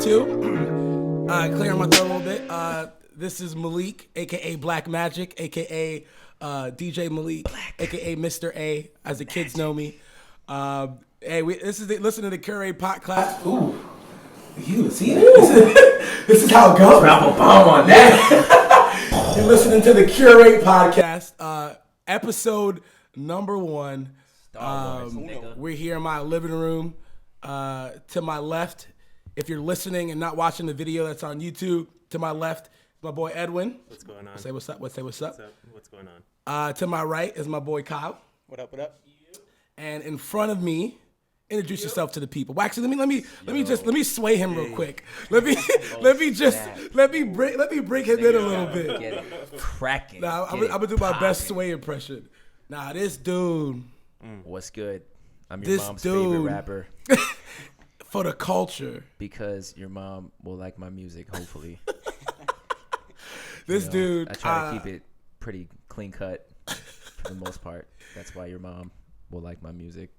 2. Clearing my throat a little bit. This is Malik, a.k.a. Black Magic, a.k.a. DJ Malik, a.k.a. Mr. A, as the kids know me. Listen to the Curate podcast. Ooh. You see it? This is how it goes. Drop a bomb on that. You're listening to the Curate podcast, episode number 1. We're here in my living room. To my left, if you're listening and not watching the video that's on YouTube, to my left is my boy Edwin. What's going on? Say what's up. Say what's up. What's going on? To my right is my boy Kyle. What up? What up? And in front of me, introduce yourself to the people. Well, actually, let me sway him real quick. Let me bring him in a little bit. Get it cracking. Nah, I'm gonna do my best sway impression. Nah, this dude. What's good? I'm your mom's favorite rapper. For the culture. Because your mom will like my music, hopefully. Dude. I try to keep it pretty clean cut for the most part. That's why your mom will like my music.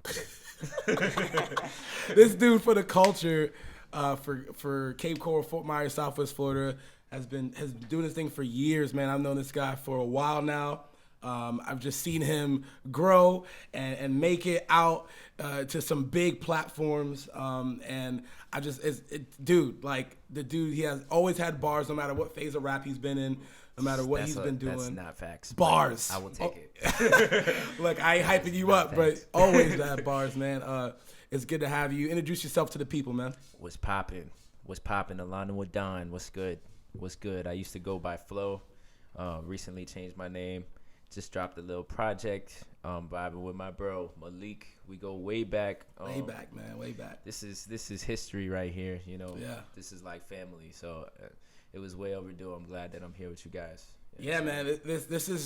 This dude for the culture, for Cape Coral, Fort Myers, Southwest Florida, has been doing this thing for years, man. I've known this guy for a while now. I've just seen him grow and make it out to some big platforms. And I just, the dude, he has always had bars no matter what phase of rap he's been in, no matter what he's been doing. That's not facts. Bars. I will take it. Look, I ain't hyping you up, but always had bars, man. It's good to have you. Introduce yourself to the people, man. What's poppin'? Alano Adan. What's good? I used to go by Flo. Recently changed my name. Just dropped a little project, vibing with my bro Malik. We go way back. Way back, man. Way back. This is history right here. You know. Yeah. This is like family. So it was way overdue. I'm glad that I'm here with you guys. Yeah, man. This is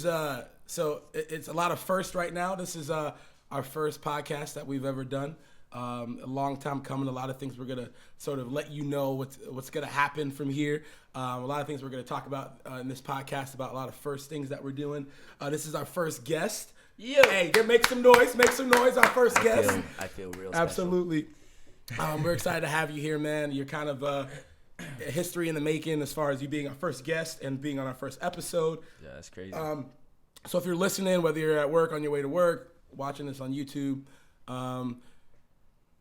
so it's a lot of firsts right now. This is our first podcast that we've ever done. A long time coming. A lot of things we're gonna sort of let you know what's gonna happen from here. A lot of things we're gonna talk about in this podcast, about a lot of first things that we're doing. This is our first guest. Yeah. Hey, make some noise. Make some noise. Our first guest. I feel real special. Absolutely. We're excited to have you here, man. You're kind of history in the making as far as you being our first guest and being on our first episode. Yeah, that's crazy. So if you're listening, whether you're at work, on your way to work, watching this on YouTube,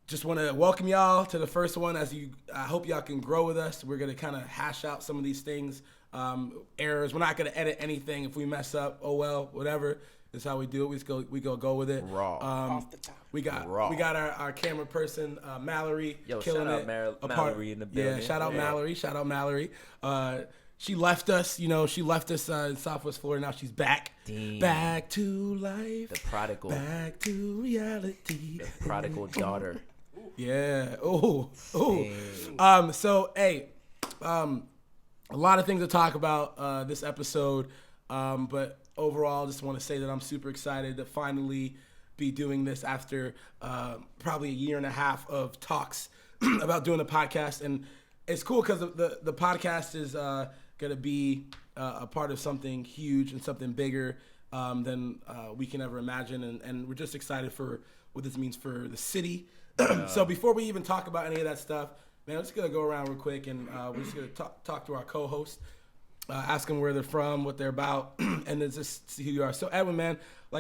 just want to welcome y'all to the first one. I hope y'all can grow with us. We're going to kind of hash out some of these things, errors. We're not going to edit anything. If we mess up, oh well, whatever. That's how we do it. We go with it. Raw. Off the top. We got our camera person, Mallory, killing shout it. Out Mallory in the building. Yeah, shout out Mallory. She left us, in Southwest Florida. Now she's back. Damn. Back to life. The prodigal. Back to reality. The prodigal daughter. Yeah. Oh. So, hey, a lot of things to talk about this episode, but overall, just want to say that I'm super excited to finally be doing this after probably a year and a half of talks about doing a podcast. And it's cool because the podcast is going to be a part of something huge and something bigger than we can ever imagine. And we're just excited for what this means for the city. So before we even talk about any of that stuff, man, I'm just going to go around real quick and we're just going to talk to our co-host, ask them where they're from, what they're about, and then just see who you are. So Edwin, man,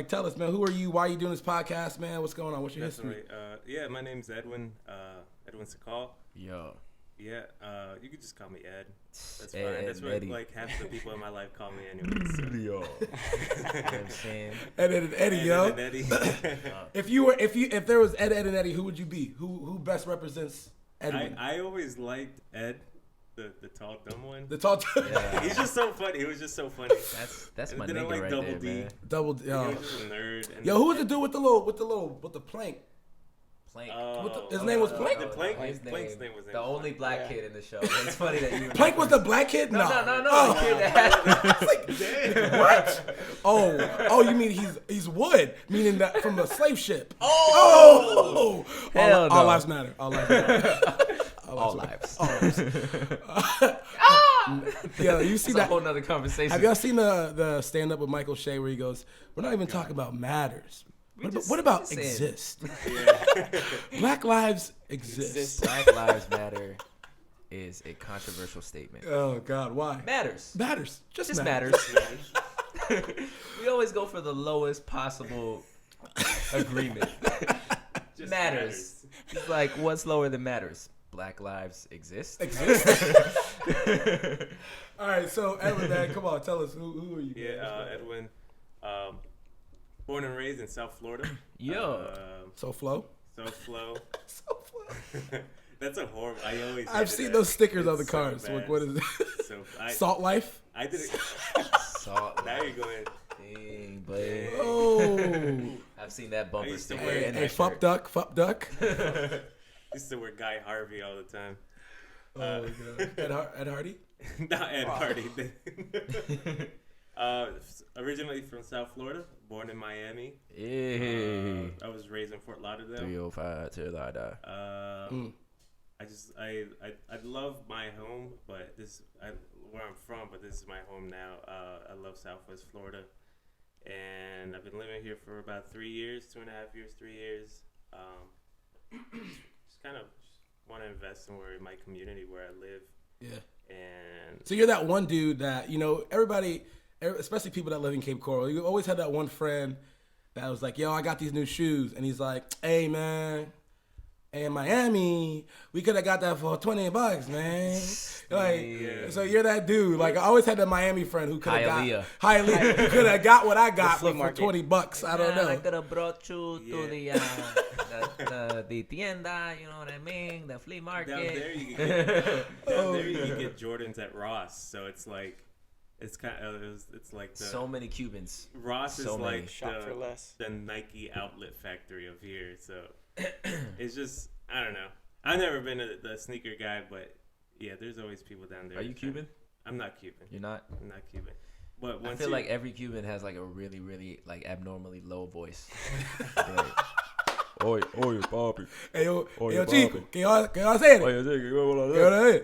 tell us, man, who are you? Why are you doing this podcast, man? What's going on? What's your history? Right. My name's Edwin, Edwin Sakal. Yo. Yeah, you could just call me Ed. That's Ed, fine. That's what half the people in my life call me anyway. So. Yo. You know what I'm saying? Ed and Eddie, yo. Ed and Eddie. If there was Ed and Eddie, who would you be? Who best represents Edwin? I always liked Ed, the tall dumb one. The tall. Yeah. He's just so funny. He was just so funny. That's my nigga right Double there, D. man. Double D. He was just a nerd. Yo, who was the dude with the plank? Plank. His name was Plank? Plank's name was the only black kid in the show. It's funny that you Plank was the black kid? No. Oh. The kid that Damn. What? Oh, you mean he's wood, meaning that from a slave ship. Oh. Hell no. All lives matter. All lives matter. All lives. Yeah, you see That's that? a whole nother conversation. Have y'all seen the stand up with Michael Shea where he goes, "We're not even talking about matters. What about exist? Black lives exist. Black Lives Matter is a controversial statement. Oh God, why? Matters. Matters. Just matters. We always go for the lowest possible agreement. Just matters. It's like, what's lower than matters? Black lives exist. All right, so Edwin, man, come on, tell us who are you? Yeah, Edwin. Born and raised in South Florida. So Flo. So Flo. So Flo. That's a horrible. I've seen those stickers on the so cars. bad. What is it? So Salt Life. I did it. Salt. Now you're going. Dang, buddy. Oh. I've seen that bumper used to sticker. wear- and Hey, that fuck shirt. duck, fuck duck. Used to wear Guy Harvey all the time. Oh my God. Ed Hardy. Not Ed Hardy. Originally from South Florida, born in Miami. Hey. I was raised in Fort Lauderdale. 305 till I die. I love my home, but where I'm from, but this is my home now. I love Southwest Florida, and I've been living here for about 3 years, 2.5 years, 3 years. Just kind of want to invest somewhere in my community where I live. Yeah. And So you're that one dude that, everybody, especially people that live in Cape Coral, you always had that one friend that was like, yo, I got these new shoes. And he's like, hey, man, in Miami, we could have got that for $20, man. So you're that dude. Like, I always had that Miami friend who could have who could have got what I got for $20. I don't know. I could have brought you to the tienda, you know what I mean? The flea market. down there you can get Jordans at Ross. So it's like, it's like the So many Cubans. Ross So is many. like Shop for less. the Nike outlet factory of here. So it's just, I don't know. I've never been the sneaker guy, but yeah, there's always people down there. Are you Cuban? I'm not Cuban. You're not? I'm not Cuban. But I feel like every Cuban has like a really, really like abnormally low voice. Oye, papi. Hey, yo, Oye, Chico, papi. can y'all say it?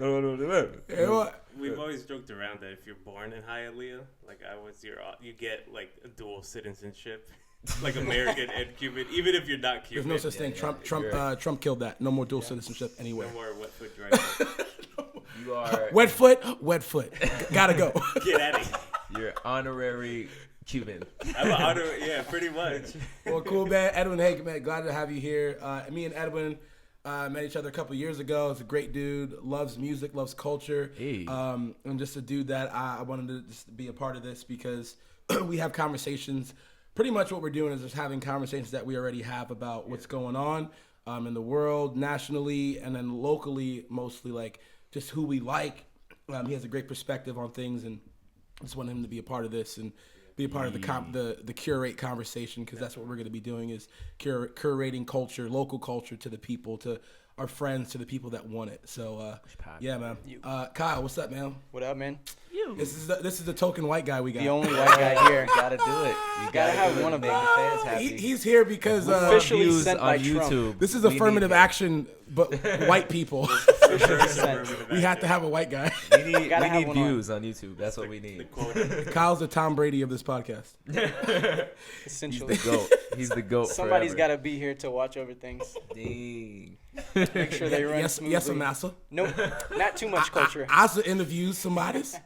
Oye, we've always joked around that if you're born in Hialeah, like I was, you get like a dual citizenship, like American and Cuban, even if you're not There's Cuban. no such thing. Trump killed that. No more dual citizenship anywhere. No more wet foot driving. You are Wet foot. Gotta go. Get out of here. you're honorary Cuban. I'm an honor, yeah, pretty much. Well, cool, man. Edwin Hake, man, glad to have you here. Me and Edwin met each other a couple years ago. He's a great dude, loves music, loves culture. Hey. And just a dude that I wanted to just be a part of this because we have conversations. Pretty much what we're doing is just having conversations that we already have about what's going on in the world, nationally, and then locally, mostly like just who we like. He has a great perspective on things, and I just want him to be a part of this and be a part of the Curate conversation, because that's what we're going to be doing is curating culture, local culture to the people, to our friends, to the people that want it. So, yeah, man. Kyle, what's up, man? What up, man? This is the token white guy we got. The only white guy here. Gotta do it. You Gotta have one of make them. the fans happy. He's here because Officially Views sent on by YouTube. Trump. this is We need affirmative it. action, but white people. Officially sent. We have to have a white guy. We need Gotta have one on. views on YouTube. That's what we The need. quota. Kyle's the Tom Brady of this podcast. He's Essentially. the GOAT. He's the GOAT Somebody's forever. got to be here to watch over things. Dang. Make sure they run Yes, smoothly. yes, Massa. Nope, not too much culture. Asa interviews somebody's.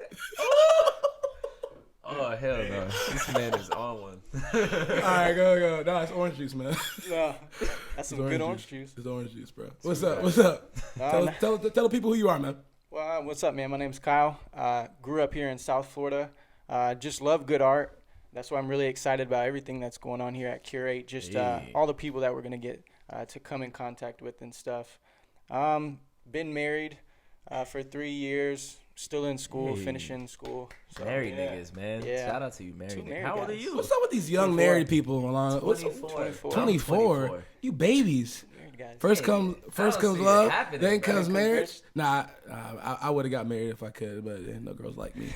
Oh, hell no. This man is on one. All right, go. No, it's orange juice, man. No, that's some It's good orange juice. It's orange juice, bro. What's up? Tell the people who you are, man. Well, what's up, man? My name's Kyle. Grew up here in South Florida. Just love good art. That's why I'm really excited about everything that's going on here at Curate. Just all the people that we're going to get to come in contact with and stuff. Been married for 3 years. Still in school, Hey. finishing school. So, Married yeah. niggas, man. Yeah. Shout out to you, married Two niggas. married How old are guys. you? What's up with these young 24. married people, Alano? What's 24. 24? You babies. Married guys. First Hey, comes I don't see it love, happening, then bro. comes Then comes marriage. Nah, I would have got married if I could, but no girls like me.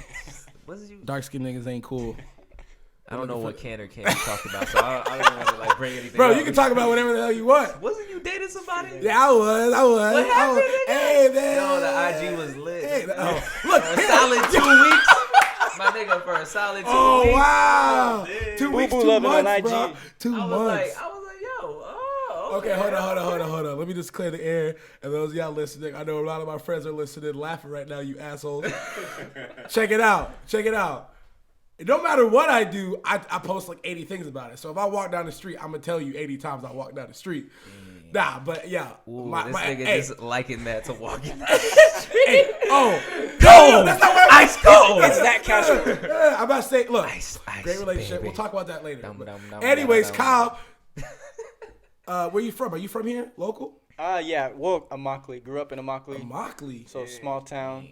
Wasn't you? Dark skinned niggas ain't cool. I don't know what can or can't be talked about, so I don't even want to like bring anything Bro, up. you can talk about whatever the hell you want. Wasn't you dating somebody? Yeah, I was. What happened, nigga? Hey, man. Yo, the IG was lit. Hey, oh, look, For a solid 2 weeks. My nigga, for a solid 2 oh, weeks. wow. damn. 2 weeks, Boo-boo 2 loving on months, IG. bro. 2 I was months. like, yo, Okay, hold on. Let me just clear the air. And those of y'all listening, I know a lot of my friends are listening, laughing right now, you assholes. Check it out. No matter what I do, I post like 80 things about it. So if I walk down the street, I'm going to tell you 80 times I walk down the street. Nah, but yeah. Ooh, this nigga just liking that to walk in. Cold. That's not what ice cold. It's that casual. I'm about to say, look, Ice, great relationship. baby. We'll talk about that later. Dum, dum, dum, Anyways, dum, Kyle, where you from? Are you from here? Local? Yeah. Well, Immokalee. Grew up in Immokalee. Immokalee. So small town.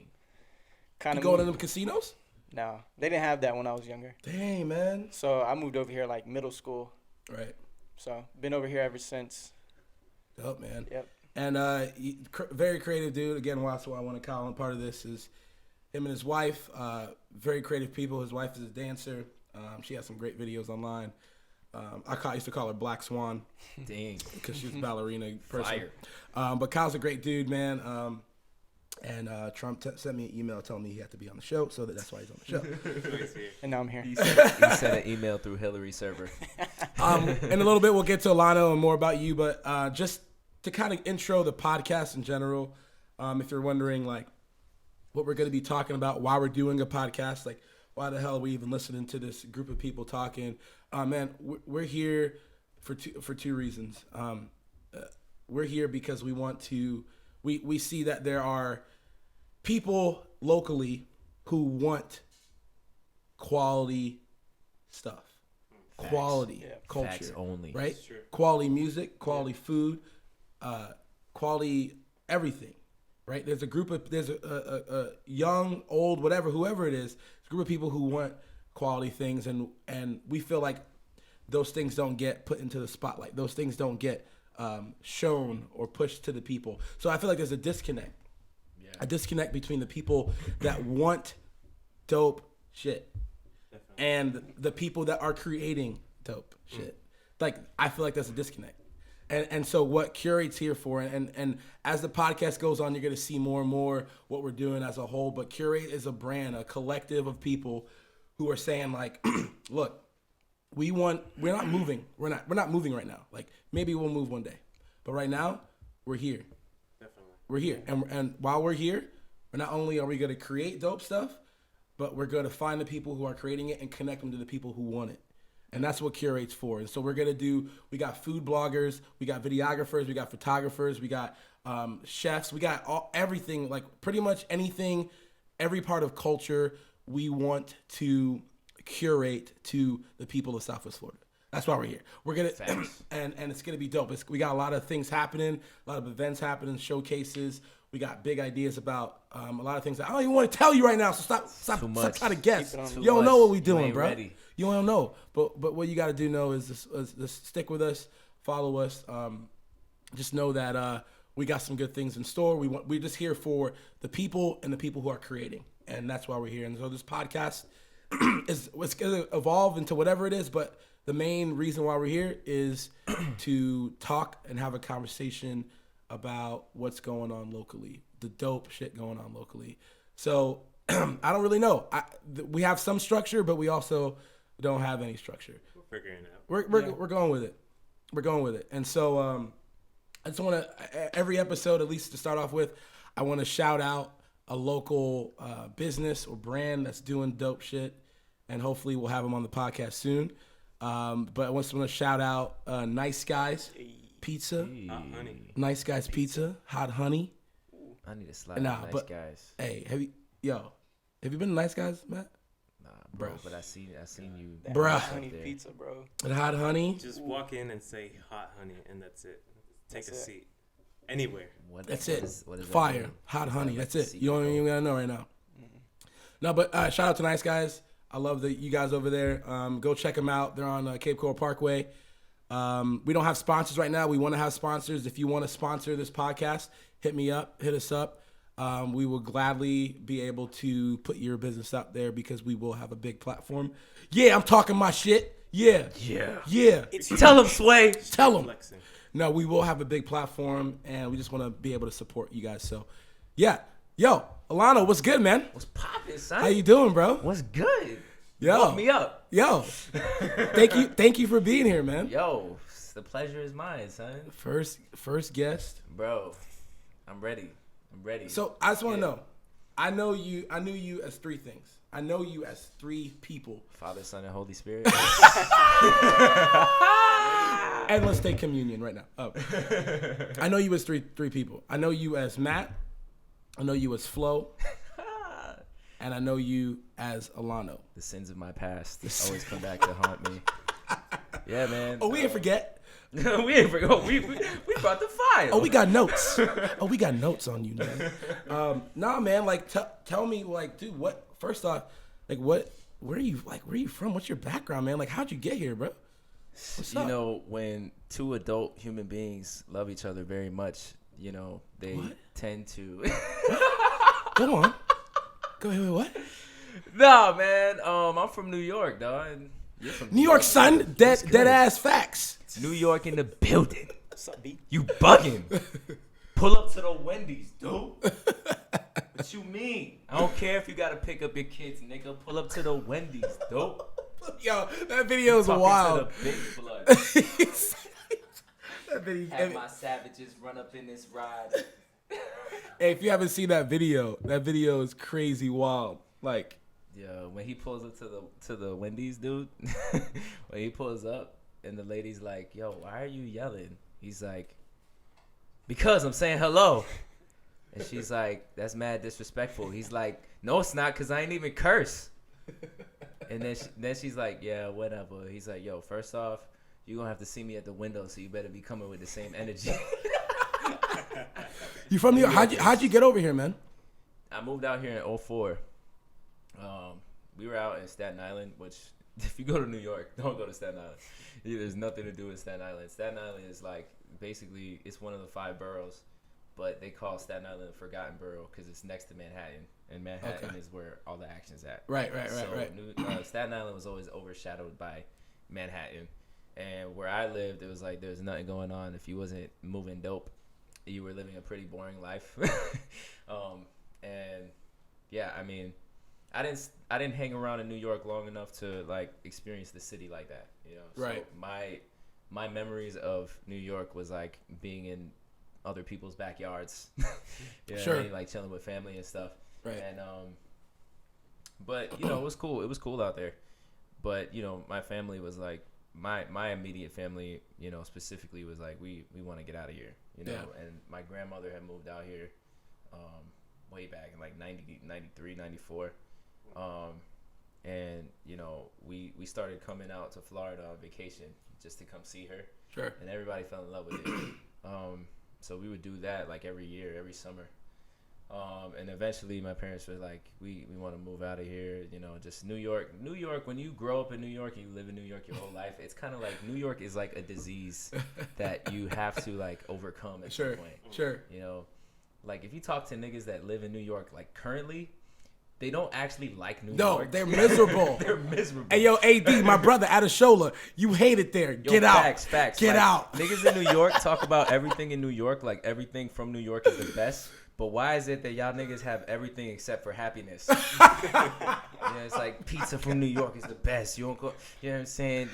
Kind You of going to them casinos? No, they didn't have that when I was younger. Dang, man. So I moved over here like middle school. Right. So been over here ever since. Dope, man. Yep. And very creative dude. Again, that's why I want to call him. Part of this is him and his wife. Very creative people. His wife is a dancer. She has some great videos online. I used to call her Black Swan. Dang. Because she was a ballerina person. Fire. But Kyle's a great dude, man. And Trump sent me an email telling me he had to be on the show, so that's why he's on the show. And now I'm here. He sent an email through Hillary's server. In a little bit, we'll get to Alano and more about you, but just to kind of intro the podcast in general, if you're wondering, like, what we're going to be talking about, why we're doing a podcast, like, why the hell are we even listening to this group of people talking? Man, we're here for two reasons. We're here because we want to, we see that there are people locally who want quality stuff, quality culture, Facts only. right? Quality music, quality food, quality everything, right? There's a young, old, whatever, whoever it is, a group of people who want quality things, and we feel like those things don't get put into the spotlight. Those things don't get shown or pushed to the people. So I feel like there's a disconnect. A disconnect between the people that want dope shit and the people that are creating dope shit. Like, I feel like there's a disconnect. And so what Curate's here for, and as the podcast goes on, you're going to see more and more what we're doing as a whole. But Curate is a brand, a collective of people who are saying, like, look, we're not moving. We're not moving right now. Like, maybe we'll move one day. But right now, we're here. We're here, and while we're here, not only are we going to create dope stuff, but we're going to find the people who are creating it and connect them to the people who want it. And that's what Curate's for. And so we're going to we got food bloggers, we got videographers, we got photographers, we got chefs, we got everything, like pretty much anything, every part of culture we want to curate to the people of Southwest Florida. That's why we're here. We're gonna and it's gonna be dope. We got a lot of things happening, a lot of events happening, showcases. We got big ideas about a lot of things that I don't even want to tell you right now. So stop trying to guess. You don't know what we doing, bro. Ready. You don't know. But what you got to do know is just stick with us, follow us. Just know that we got some good things in store. We're just here for the people and the people who are creating, and that's why we're here. And so this podcast it's gonna evolve into whatever it is, but the main reason why we're here is to talk and have a conversation about what's going on locally, the dope shit going on locally. So I don't really know. We have some structure, but we also don't have any structure. We're figuring it out. We're going with it. We're going with it. And so I just want to, every episode, at least to start off with, I want to shout out a local business or brand that's doing dope shit. And hopefully we'll have them on the podcast soon. But I want to shout out Nice Guys Pizza. Hot honey. Nice Guys Pizza. Hot honey. I need to slide Nice Guys. Hey, have you been to Nice Guys, Matt? Nah, bro, but I seen you. Bruh. Hot honey pizza, bro. And hot honey. Just walk in and say hot honey, and that's it. Take a seat. Anywhere. That's it. What is fire. Hot honey. That's it. You don't even gotta know right now. No, but shout out to Nice Guys. I love you guys over there. Go check them out. They're on Cape Coral Parkway. We don't have sponsors right now. We want to have sponsors. If you want to sponsor this podcast, hit us up. We will gladly be able to put your business out there because we will have a big platform. Yeah, I'm talking my shit. Yeah. Tell them, Sway. Tell them. No, we will have a big platform, and we just want to be able to support you guys. So, yeah. Yo, Alano, what's good, man? What's poppin', son? How you doing, bro? What's good? Yo. Woke me up. Yo. Thank you for being here, man. Yo, the pleasure is mine, son. First guest, Bro, I'm ready. So I just want to know. I knew you as three things. I know you as three people. Father, Son, and Holy Spirit. And let's take communion right now. Oh. I know you as three people. I know you as Matt. I know you as Flo. And I know you as Alano. The sins of my past always come back to haunt me. Yeah, man. Oh, we didn't forget. We ain't forget. Oh, we brought the file. Oh, we got notes. We got notes on you, man. Nah, man. Like, tell me, like, dude, what? First off, like, where are you from? What's your background, man? Like, how'd you get here, bro? What's up? You know, when two adult human beings love each other very much, you know, they tend to. Go on. Go ahead. What? Nah, man. I'm from New York, dog. You're from New York, son. Dead ass facts. New York in the building. What's up, B? You bugging. Pull up to the Wendy's, dude. What you mean? I don't care if you gotta pick up your kids, nigga. Pull up to the Wendy's, dude. Yo, that video is Talking wild. to the big blood. That video. Have my savages run up in this ride. Hey, if you haven't seen that video is crazy wild. Like, Yeah, when he pulls up to the Wendy's, dude. When he pulls up and the lady's like, "Yo, why are you yelling?" He's like, "Because I'm saying hello." And she's like, "That's mad disrespectful." He's like, "No, it's not, cause I ain't even curse." And then she's like, "Yeah, whatever." He's like, "Yo, first off, you gonna have to see me at the window, so you better be coming with the same energy." you from New York? How'd you get over here, man? I moved out here in 2004. We were out in Staten Island, which if you go to New York, don't go to Staten Island. There's nothing to do with Staten Island. Staten Island is like, basically, it's one of the 5 boroughs, but they call Staten Island the Forgotten Borough because it's next to Manhattan, and Manhattan is where all the action's at. Right. Staten Island was always overshadowed by Manhattan, and where I lived, it was like there was nothing going on. If you wasn't moving dope, you were living a pretty boring life. And yeah, I mean, I didn't hang around in New York long enough to like experience the city like that, you know. Right. So my memories of New York was like being in other people's backyards. You know Sure. what I mean? Like chilling with family and stuff. Right. And but you know, it was cool. It was cool out there. But you know, my family was like my immediate family, you know, specifically was like we want to get out of here, you know. Yeah. And my grandmother had moved out here way back in like 90, 93, 94. And you know, we started coming out to Florida on vacation just to come see her. Sure. And everybody fell in love with it. So we would do that like every year, every summer. And eventually my parents were like, we want to move out of here, you know, just New York, when you grow up in New York and you live in New York your whole life, it's kind of like New York is like a disease that you have to like overcome at some point. Sure. You know, like if you talk to niggas that live in New York, like currently, they don't actually like New York. No, they're miserable. They're miserable. Hey, yo, AD, my brother, Adeshola, you hate it there. Get out. Facts. Get like, out. Niggas in New York talk about everything in New York, like everything from New York is the best. But why is it that y'all niggas have everything except for happiness? Yeah, it's like pizza from New York is the best. You don't go. You know what I'm saying?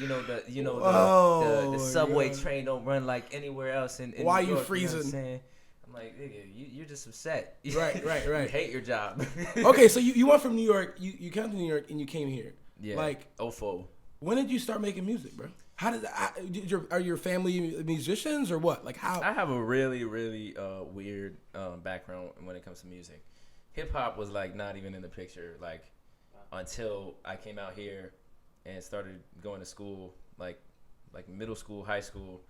The subway train don't run like anywhere else in why New you York, freezing? You know what I'm saying? I'm like, nigga, you're just upset. Right. You hate your job. Okay, so you went from New York, you came to New York, and you came here. Yeah. Like, 04. when did you start making music, bro? How did are your family musicians or what? Like how? I have a really, really weird background when it comes to music. Hip hop was like not even in the picture like until I came out here and started going to school, like middle school, high school.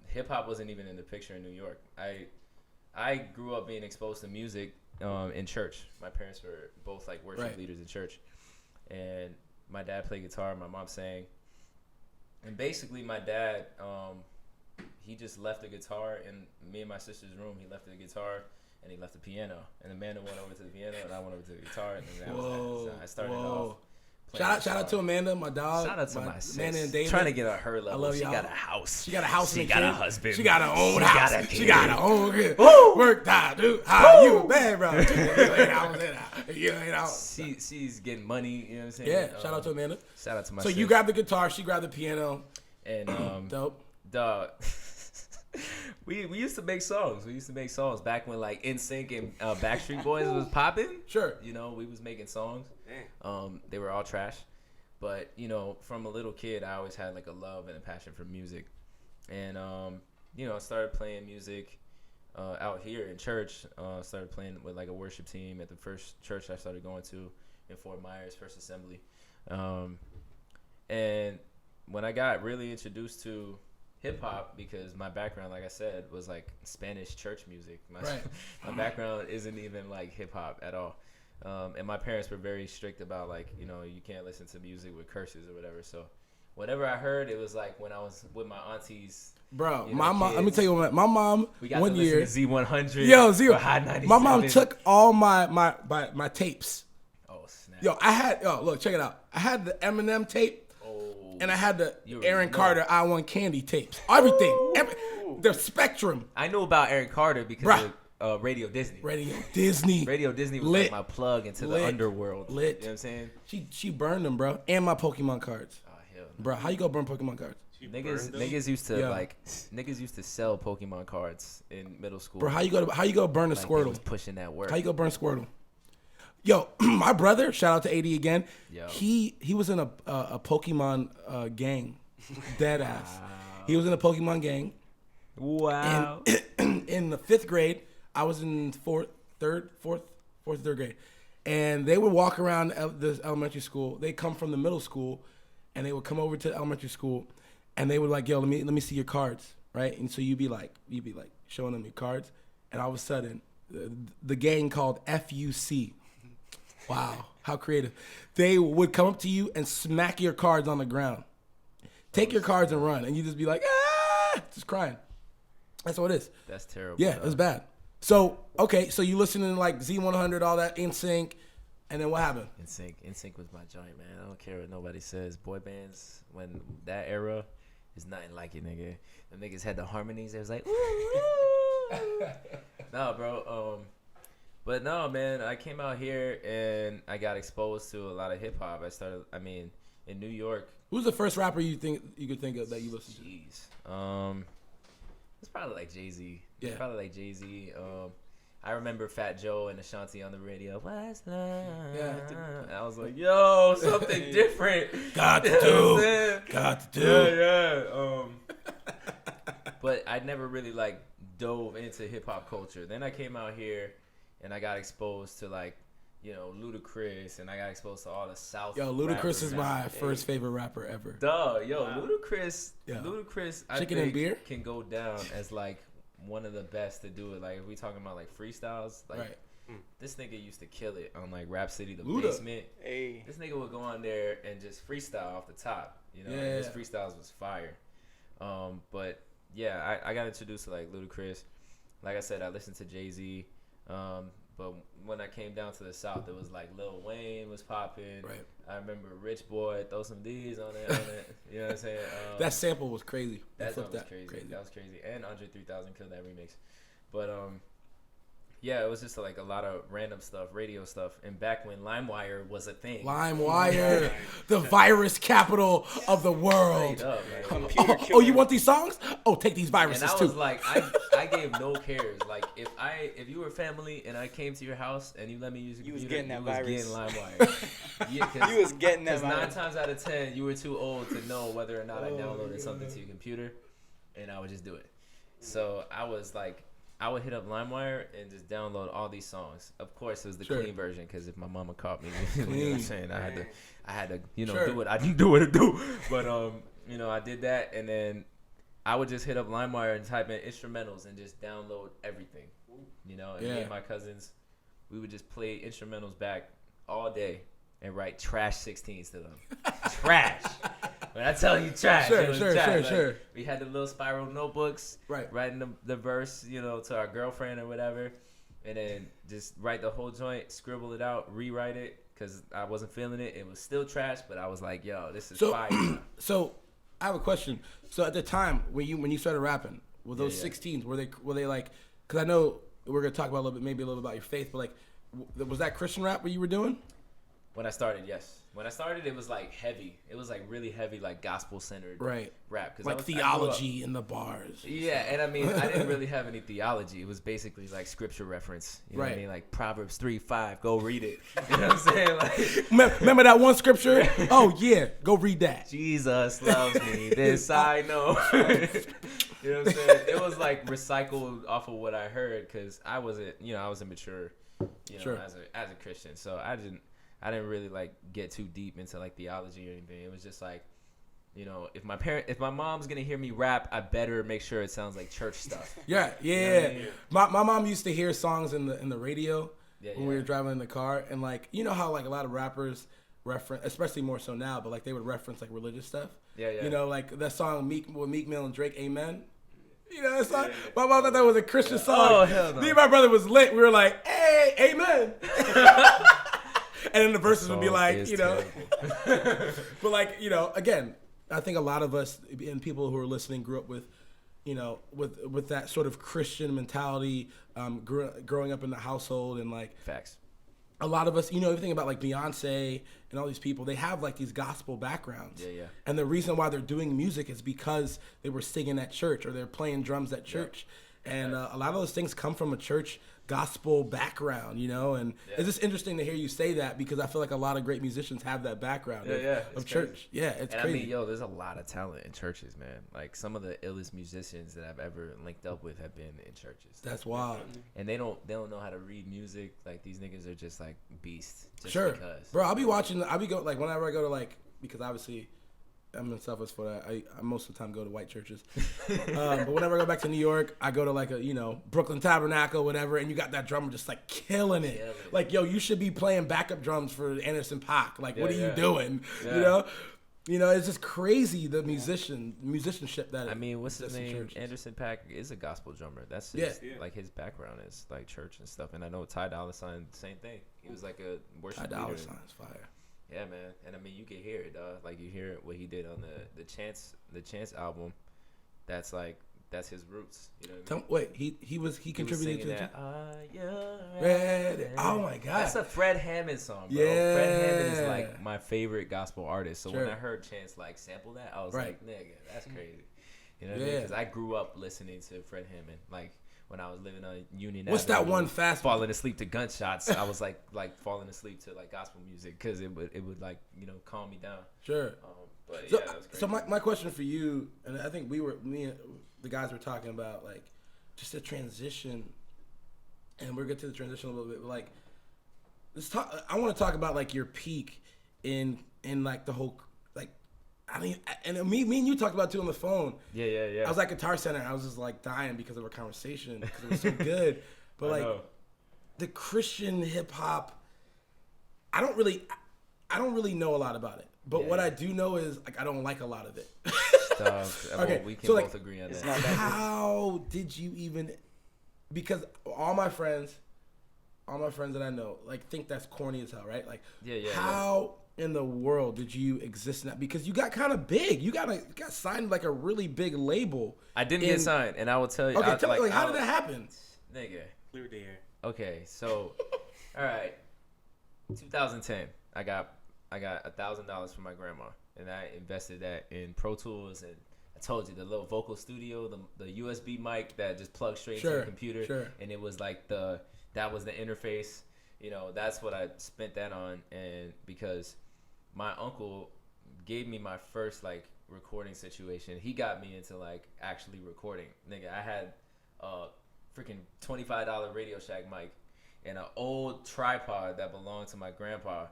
Hip hop wasn't even in the picture in New York. I grew up being exposed to music in church. My parents were both like worship leaders in church, and my dad played guitar, my mom sang. And basically, my dad, he just left the guitar in me and my sister's room. He left the guitar and he left the piano. And Amanda went over to the piano and I went over to the guitar. And then that was that. So I started off. Shout out to Amanda, my dog. Shout out to my sis. Amanda and David. Trying to get at her level. I love she y'all. got a house. She got a house. She got a husband. She got her own She house. got a kid. She got her own kid. Woo! Work time, dude. How you bad, bro? You ain't out. She's getting money. You know what I'm saying? Yeah. Shout out to Amanda. Shout out to my So sis. you grabbed the guitar. She grabbed the piano. And Dope. Dog. We used to make songs. We used to make songs back when like NSYNC and Backstreet Boys was popping. Sure. You know, we was making songs. They were all trash. But, you know, from a little kid, I always had like a love and a passion for music. And, you know, I started playing music out here in church. Started playing with like a worship team at the first church I started going to in Fort Myers, First Assembly. And when I got really introduced to hip hop, because my background, like I said, was like Spanish church music. My background isn't even like hip hop at all. And my parents were very strict about like, you know, you can't listen to music with curses or whatever. So whatever I heard, it was like when I was with my aunties. Bro, you know, my mom. Let me tell you what. My mom. We got one to year. listen to Z100. Yo, Z. Or Hot 97. My mom took all my tapes. Oh snap. Yo, look, check it out. I had the Eminem tape. And I had the You Aaron know. Carter I Want Candy tapes. Everything. The spectrum. I knew about Aaron Carter because of Radio Disney. Radio Disney. Radio Disney was Lit. like my plug into the underworld. Lit. You know what I'm saying? She burned them, bro. And my Pokemon cards. Oh hell no. Bro, how you go burn Pokemon cards? Niggas used to sell Pokemon cards in middle school. Bro, how you go burn a like Squirtle? They was pushing that work. How you go burn Squirtle? Yo, my brother, shout out to AD again. Yo. He was in a Pokemon gang. Dead ass. He was in a Pokemon gang. Wow. And in the 5th grade, I was in fourth, third grade. And they would walk around this elementary school. They come from the middle school, and they would come over to the elementary school, and they would like, yo, let me see your cards, right? And so you'd be like showing them your cards, and all of a sudden, the gang called FUC. Wow, how creative. They would come up to you and smack your cards on the ground. Take your cards and run. And you just be like, just crying. That's what it is. That's terrible. Yeah, it's bad. So, okay, so you listening to like Z100, all that, NSYNC, and then what happened? NSYNC was my joint, man. I don't care what nobody says. Boy bands, when that era, is nothing like it, nigga. The niggas had the harmonies. It was like, ooh. No, bro. But no, man, I came out here and I got exposed to a lot of hip hop. In New York. Who's the first rapper you could think of that you listened to? Jeez. It's probably like Jay-Z. Yeah. It's probably like Jay-Z. I remember Fat Joe and Ashanti on the radio. What's love? Yeah. And I was like, yo, something different. Got to You know what I'm do. saying? Got to do. Yeah. But I never really like dove into hip hop culture. Then I came out here and I got exposed to like, you know, Ludacris, and I got exposed to all the South. Yo, Ludacris rappers is back my in the day. first favorite rapper ever. Duh, yo, Wow. Ludacris, Yeah. Ludacris, I Chicken think and beer? can go down as like one of the best to do it. Like if we talking about like freestyles, like Right. this nigga used to kill it on like Rap City, the Luda. basement. Hey. This nigga would go on there and just freestyle off the top. You know, Yeah. and his freestyles was fire. But yeah, I got introduced to like Ludacris. Like I said, I listened to Jay-Z. But when I came down to the South, it was like Lil Wayne was popping. Right. I remember Rich Boy, throw some D's on it. You know what I'm saying? That sample was crazy. That Flipped was crazy. That was crazy. And Andre 3000 killed that remix. But yeah, it was just like a lot of random stuff, radio stuff. And back when LimeWire was a thing. LimeWire, the virus capital of the world. Straight up, man. Computer Oh, killer. you want these songs? Oh, take these And viruses I too. was like, I gave no cares. Like if you were family and I came to your house and you let me use your You was computer, getting that you virus. was getting LimeWire. Yeah, You was getting that Because 9 virus. times out of 10, you were too old to know whether or not I Oh, downloaded something to your computer, and I would just do it. So I was like, I would hit up LimeWire and just download all these songs. Of course, it was the Sure. clean version because if my mama caught me, you know what I'm Clean. saying, I had to, you know, Sure. do what I didn't do what to do. But you know, I did that, and then I would just hit up LimeWire and type in instrumentals and just download everything. You know, and me Yeah. and my cousins, we would just play instrumentals back all day and write trash 16s to them. Trash. When I tell you trash, Sure, it was sure, trash. sure, Like, sure. We had the little spiral notebooks, Right. writing the verse, you know, to our girlfriend or whatever, and then just write the whole joint, scribble it out, rewrite it, because I wasn't feeling it. It was still trash, but I was like, yo, this is So, fire. so I have a question. So at the time when you started rapping, were those Yeah, yeah. 16s were they like? Because I know we're gonna talk about a little bit about your faith, but like, was that Christian rap what you were doing? When I started, yes. When I started, it was like heavy. It was like really heavy, like gospel centered rap. Cause like theology in the bars. Yeah, and I mean, I didn't really have any theology. It was basically like scripture reference. You know what I mean? Like Proverbs 3:5. Go read it. You know what I'm saying? Like, remember that one scripture? Oh yeah, go read that. Jesus loves me. This I know. You know what I'm saying? It was like recycled off of what I heard because I wasn't mature, as a Christian. So I didn't really like get too deep into like theology or anything. It was just like, if my mom's gonna hear me rap, I better make sure it sounds like church stuff. Yeah. You know what I mean? My mom used to hear songs in the radio when we were driving in the car, and like how like a lot of rappers reference, especially more so now, but like they would reference like religious stuff. Yeah. Like that song with Meek Mill and Drake, Amen. That song. My mom thought that was a Christian song. Oh hell no. Me and my brother was lit. We were like, hey, Amen. And then the verses would be like, but like, again, I think a lot of us and people who are listening grew up with, with that sort of Christian mentality, growing up in the household, and like facts. A lot of us, if you think about like Beyonce and all these people, they have like these gospel backgrounds. Yeah. And the reason why they're doing music is because they were singing at church or they're playing drums at church. Yeah. And a lot of those things come from a church gospel background, and it's just interesting to hear you say that because I feel like a lot of great musicians have that background of church. Yeah, it's and crazy. I mean, there's a lot of talent in churches, man. Like some of the illest musicians that I've ever linked up with have been in churches. That's wild. And they don't know how to read music. Like these niggas are just like beasts. Just sure, because. Bro. Whenever I go to like, because obviously I'm in Southwest Florida. I most of the time go to white churches. But whenever I go back to New York, I go to like a, Brooklyn Tabernacle, whatever, and you got that drummer just like killing it. Yeah, like, yo, you should be playing backup drums for Anderson .Paak. Like, what are you doing? Yeah. It's just crazy the musicianship that. I mean, what's his name? Anderson .Paak is a gospel drummer. That's just, like his background is like church and stuff. And I know Ty Dolla $ign, same thing. He was like a worship leader. Ty Dolla $ign's fire. Yeah, man, and I mean you can hear it, dog. Like you hear what he did on the Chance album. That's his roots. You know what I mean? He contributed to that. Ready. Oh my God, that's a Fred Hammond song, bro. Yeah. Fred Hammond is like my favorite gospel artist. So when I heard Chance like sample that, I was like, nigga, that's crazy. You know what I mean? Because I grew up listening to Fred Hammond, like. When I was living on Union What's Avenue, that one fast? Falling asleep to gunshots. I was like falling asleep to like gospel music because it would like calm me down. Sure. But so, yeah, that was crazy. So my question for you, and I think me and the guys were talking about like just the transition, and we'll get to the transition a little bit. But like, I want to talk about like your peak in like the whole. Me and you talked about it too on the phone. Yeah. I was at Guitar Center. I was just like dying because of our conversation because it was so good. But like the Christian hip hop, I don't really know a lot about it. But what I do know is like I don't like a lot of it. Okay, we can both agree on that. How did you even? Because all my friends that I know like think that's corny as hell, right? Like how in the world did you exist in that? Because you got kind of big. You got signed like a really big label. I didn't get signed, and I will tell you. Okay, tell me how did that happen? Nigga. Clear the air. Okay, so all right, 2010. I got $1,000 from my grandma, and I invested that in Pro Tools, and I told you the little vocal studio, the USB mic that just plugs straight into the computer, and it was like that was the interface. That's what I spent that on, and because my uncle gave me my first like recording situation, he got me into like actually recording. Nigga, I had a freaking $25 Radio Shack mic and an old tripod that belonged to my grandpa,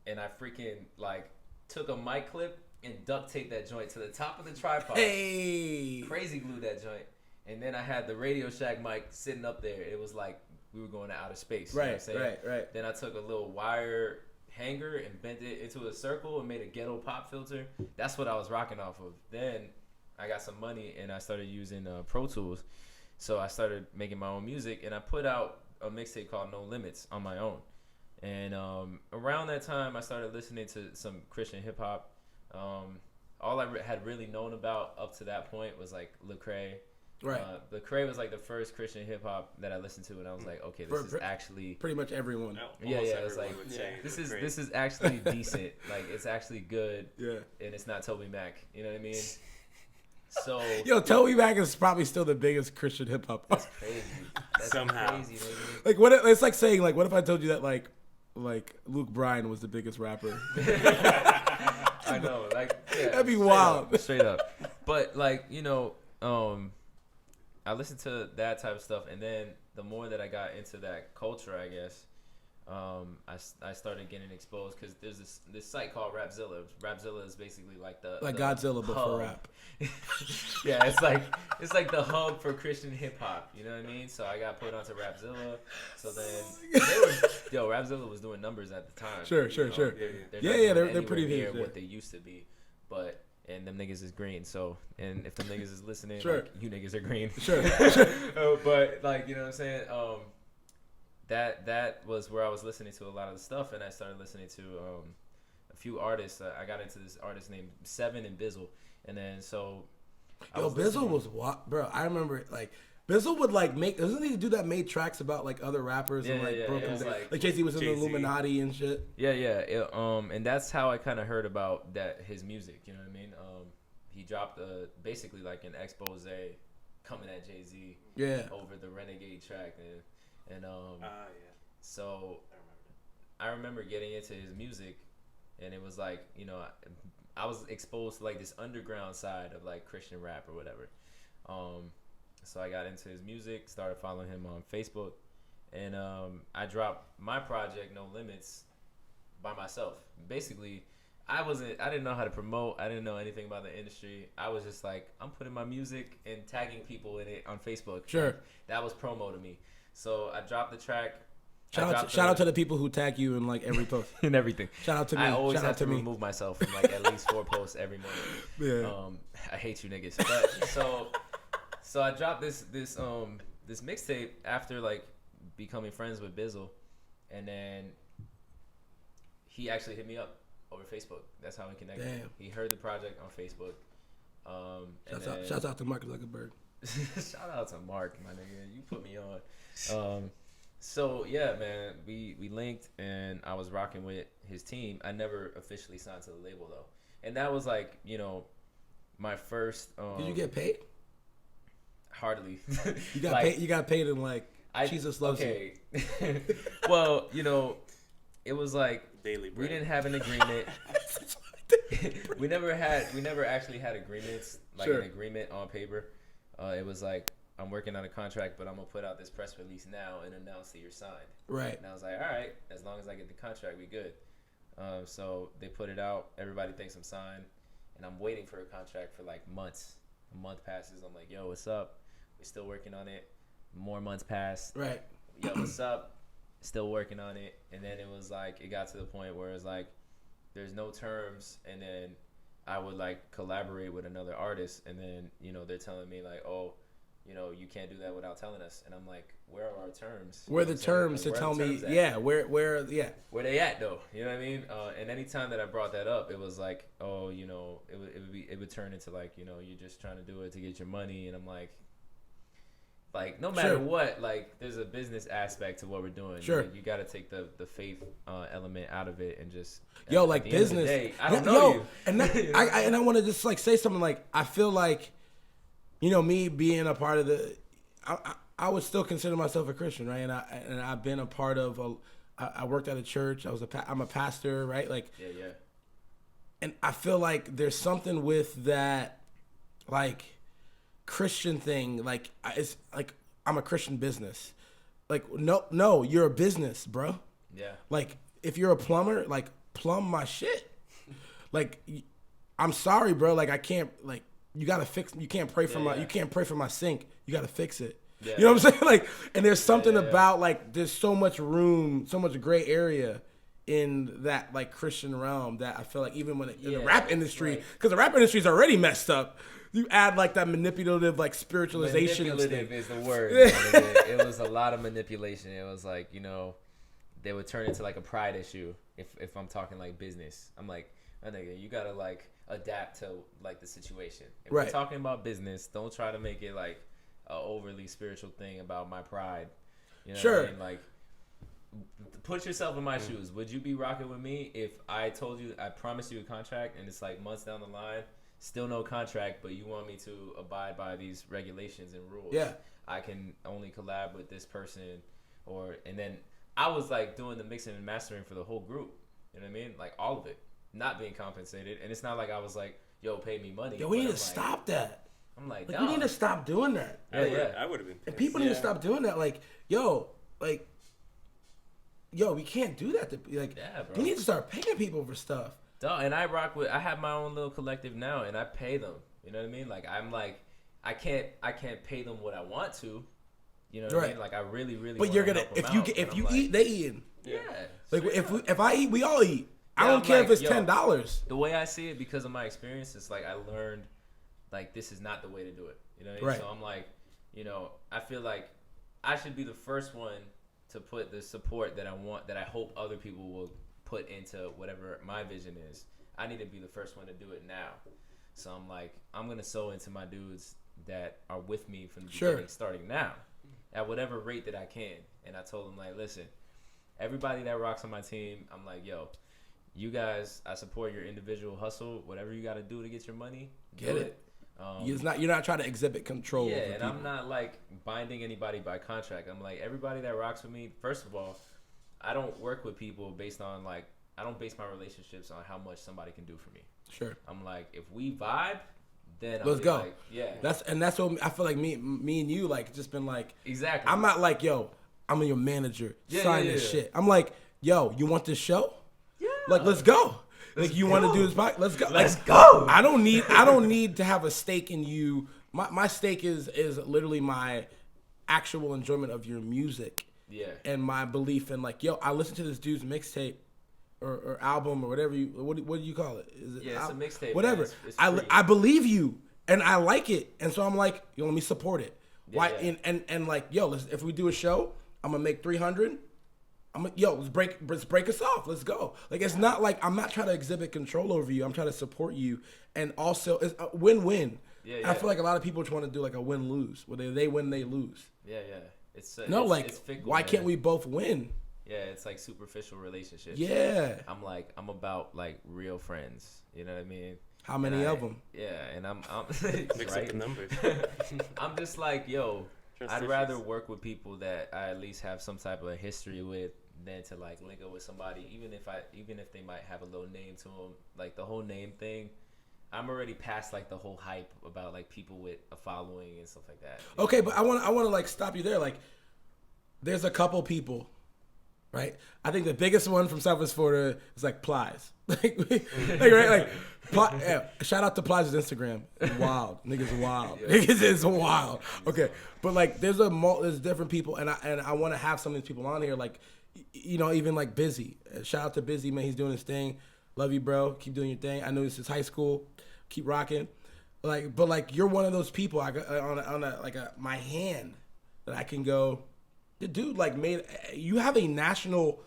and I freaking like took a mic clip and duct taped that joint to the top of the tripod. Hey, crazy glued that joint, and then I had the Radio Shack mic sitting up there. It was like we were going to outer space. You know what I'm saying? Right. Then I took a little wire hanger and bent it into a circle and made a ghetto pop filter. That's what I was rocking off of. Then I got some money and I started using Pro Tools. So I started making my own music, and I put out a mixtape called No Limits on my own. And around that time, I started listening to some Christian hip hop. All I had really known about up to that point was like Lecrae, Right. The Curate was like the first Christian hip hop that I listened to, and I was like, okay, this is actually pretty much everyone. Yeah, it's like this is actually decent. Like it's actually good. Yeah. And it's not Toby Mac. You know what I mean? So yo, Toby Mac is probably still the biggest Christian hip hop. That's crazy. That's somehow crazy, baby. Like what? It's like saying like, what if I told you that like Luke Bryan was the biggest rapper? I know, like yeah, that'd be wild. Straight up. But like I listened to that type of stuff, and then the more that I got into that culture, I guess, I started getting exposed because there's this site called Rapzilla. Rapzilla is basically like the Godzilla, but for rap. Yeah, it's like the hub for Christian hip hop. You know what I mean? So I got put onto Rapzilla. So then Rapzilla was doing numbers at the time. Sure. They're pretty near huge. What they used to be, but. And them niggas is green, so and if them niggas is listening, sure. like, you niggas are green. Sure. But like you know what I'm saying, that was where I was listening to a lot of the stuff, and I started listening to a few artists. I got into this artist named Seven and Bizzle, and then so. Bizzle was what, bro? I remember like. Bizzle would like doesn't he do that? Made tracks about like other rappers and like broken like Jay-Z was in the Illuminati and shit. And that's how I kind of heard about his music. You know what I mean? He dropped basically like an expose coming at Jay-Z. Over the Renegade track and So I remember getting into his music, and it was like I was exposed to like this underground side of like Christian rap or whatever. So I got into his music, started following him on Facebook, and I dropped my project, No Limits, by myself. Basically, I didn't know how to promote. I didn't know anything about the industry. I was just like, I'm putting my music and tagging people in it on Facebook. Sure. Like, that was promo to me. So I dropped the track. Shout out to the people who tag you in like every post and everything. Shout out to me. I always Shout have to me. remove myself from like at least 4 posts every morning. Yeah. I hate you niggas. But So I dropped this mixtape after like becoming friends with Bizzle, and then he actually hit me up over Facebook. That's how we connected. Damn. He heard the project on Facebook. Shouts out to Mark Zuckerberg. Shout out to Mark, my nigga. You put me on. So yeah, man, we linked, and I was rocking with his team. I never officially signed to the label though, and that was like my first. Did you get paid? Hardly. You got paid. You got paid in like Jesus loves you. Well, it was like daily bread. We didn't have an agreement. we never actually had agreements, like an agreement on paper. It was like, I'm working on a contract, but I'm gonna put out this press release now and announce that you're signed. Right. And I was like, all right, as long as I get the contract, we good. So they put it out. Everybody thinks I'm signed, and I'm waiting for a contract for like months. A month passes. I'm like, yo, what's up? We're still working on it. More months passed. Right. Yo, what's up? Still working on it. And then it was like, it got to the point where it's like, there's no terms. And then I would like collaborate with another artist. And then, they're telling me like, oh, you can't do that without telling us. And I'm like, where are our terms? Where are the terms to tell me? Yeah, where they at though? You know what I mean? And anytime that I brought that up, it was like, oh, it would turn into like, you're just trying to do it to get your money. And I'm like no matter what, like there's a business aspect to what we're doing. Sure. You got to take the faith element out of it and just like business. Day, I don't know you. And I want to just like say something like I feel like me being a part of the I would still consider myself a Christian, right? And I've been a part of I worked at a church. I'm a pastor, right? Like yeah. And I feel like there's something with that like Christian thing, like it's like I'm a Christian business. Like no, you're a business, bro. Yeah. Like if you're a plumber, like plumb my shit. Like I'm sorry, bro. Like I can't. Like you gotta fix. You can't pray for you can't pray for my sink. You gotta fix it. Yeah. You know what I'm saying? Like, and there's something about like there's so much room, so much gray area in that like Christian realm that I feel like even when in the rap industry, because the rap industry is already messed up. You add like that manipulative like spiritualization. Manipulative is the word. It was a lot of manipulation. It was like they would turn into like a pride issue if I'm talking like business. I'm like, oh, nigga, you gotta like adapt to like the situation. If we're talking about business, don't try to make it like a overly spiritual thing about my pride. You know Sure. what I mean? Like, put yourself in my shoes. Would you be rocking with me if I told you I promised you a contract and it's like months down the line, still no contract, but you want me to abide by these regulations and rules? Yeah. I can only collab with this person, and then I was like doing the mixing and mastering for the whole group. You know what I mean? Like all of it, not being compensated, and it's not like I was like, "Yo, pay me money." Yo, we need to stop that. I'm like, we need to stop doing that. I would have been pissed. And people need to stop doing that. Like, yo, we can't do that. We need to start paying people for stuff. Duh, and I have my own little collective now, and I pay them. You know what I mean? Like, I'm like, I can't pay them what I want to. You know what I mean? Like, I really, really. But you're gonna if you eat, they eating. Yeah. Like if I eat, we all eat. I don't care if it's $10. The way I see it, because of my experience, it's like I learned, like, this is not the way to do it. You know what I mean? Right. So I'm like, you know, I feel like I should be the first one to put the support that I want, that I hope other people will put into whatever my vision is. I need to be the first one to do it now. So I'm like, I'm gonna sow into my dudes that are with me from the beginning, starting now, at whatever rate that I can. And I told them, like, listen, everybody that rocks on my team, I'm like, yo, you guys, I support your individual hustle. Whatever you got to do to get your money, get it. You're not trying to exhibit control. Yeah, over and people. I'm not like binding anybody by contract. I'm like, everybody that rocks with me, first of all, I don't work with people based on like, I don't base my relationships on how much somebody can do for me. Sure. I'm like, if we vibe, then let's go. Like, yeah. That's what I feel like me and you like just been like. Exactly. I'm not like, yo, I'm your manager. Sign this shit. I'm like, yo, you want this show? Yeah. Like, let's go. Like, you want to do this podcast? Let's go. Let's go. I don't need to have a stake in you. My stake is literally my actual enjoyment of your music. Yeah. And my belief in like, yo, I listened to this dude's mixtape or album or whatever what do you call it? Is it it's a mixtape. Whatever. It's I believe you and I like it, and so I'm like, yo, let me support it. Yeah, Why? yeah. And like, yo, if we do a show, I'm gonna make 300. Let's break us off. Let's go. Like, it's not like I'm not trying to exhibit control over you. I'm trying to support you, and also it's a win-win. Yeah, yeah. I feel like a lot of people just want to do like a win-lose, where they win, they lose. Yeah, yeah. It's fickle, why man. can't we both win? Yeah, it's like superficial relationships. Yeah. I'm about like real friends. You know what I mean? How many of them? Yeah, and I'm mix up the numbers. I'm just like, yo, Trust I'd issues. rather work with people that I at least have some type of history with than to like link up with somebody, even if they might have a little name to them. Like the whole name thing, I'm already past like the whole hype about like people with a following and stuff like that. Okay, but I want to like stop you there. Like, there's a couple people, right? I think the biggest one from Southwest Florida is like Plies. Shout out to Plies' Instagram. Wild. Niggas wild. Yeah. Niggas is wild. Okay, but like there's different people, and I want to have some of these people on here. Like, you know, even like Busy. Shout out to Busy, man. He's doing his thing. Love you, bro. Keep doing your thing. I know this is high school. Keep rocking. But you're one of those people. I got on my hand that I can go. The dude you have a national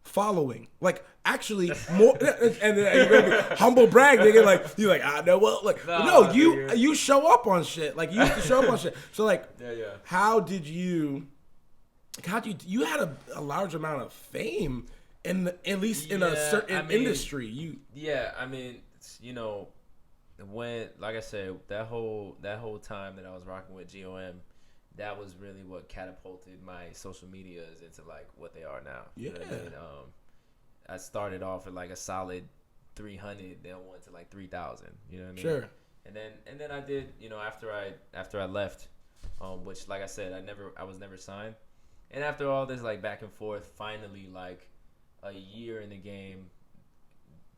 following. Like, actually more, and you're gonna be humble brag, nigga. Like, you're like, I know what. Like, no, you show up on shit. Like, you used to show up on shit. So like, how did you had a large amount of fame at least in a certain industry. I mean, you know, when, like I said, that whole time that I was rocking with GOM, that was really what catapulted my social medias into like what they are now. Yeah. You know what I mean? I started off at like a solid 300, then went to like 3,000. You know what I mean? Sure. And then I did, you know, after I left, which, like I said, I was never signed. And after all this like back and forth, finally like a year in the game,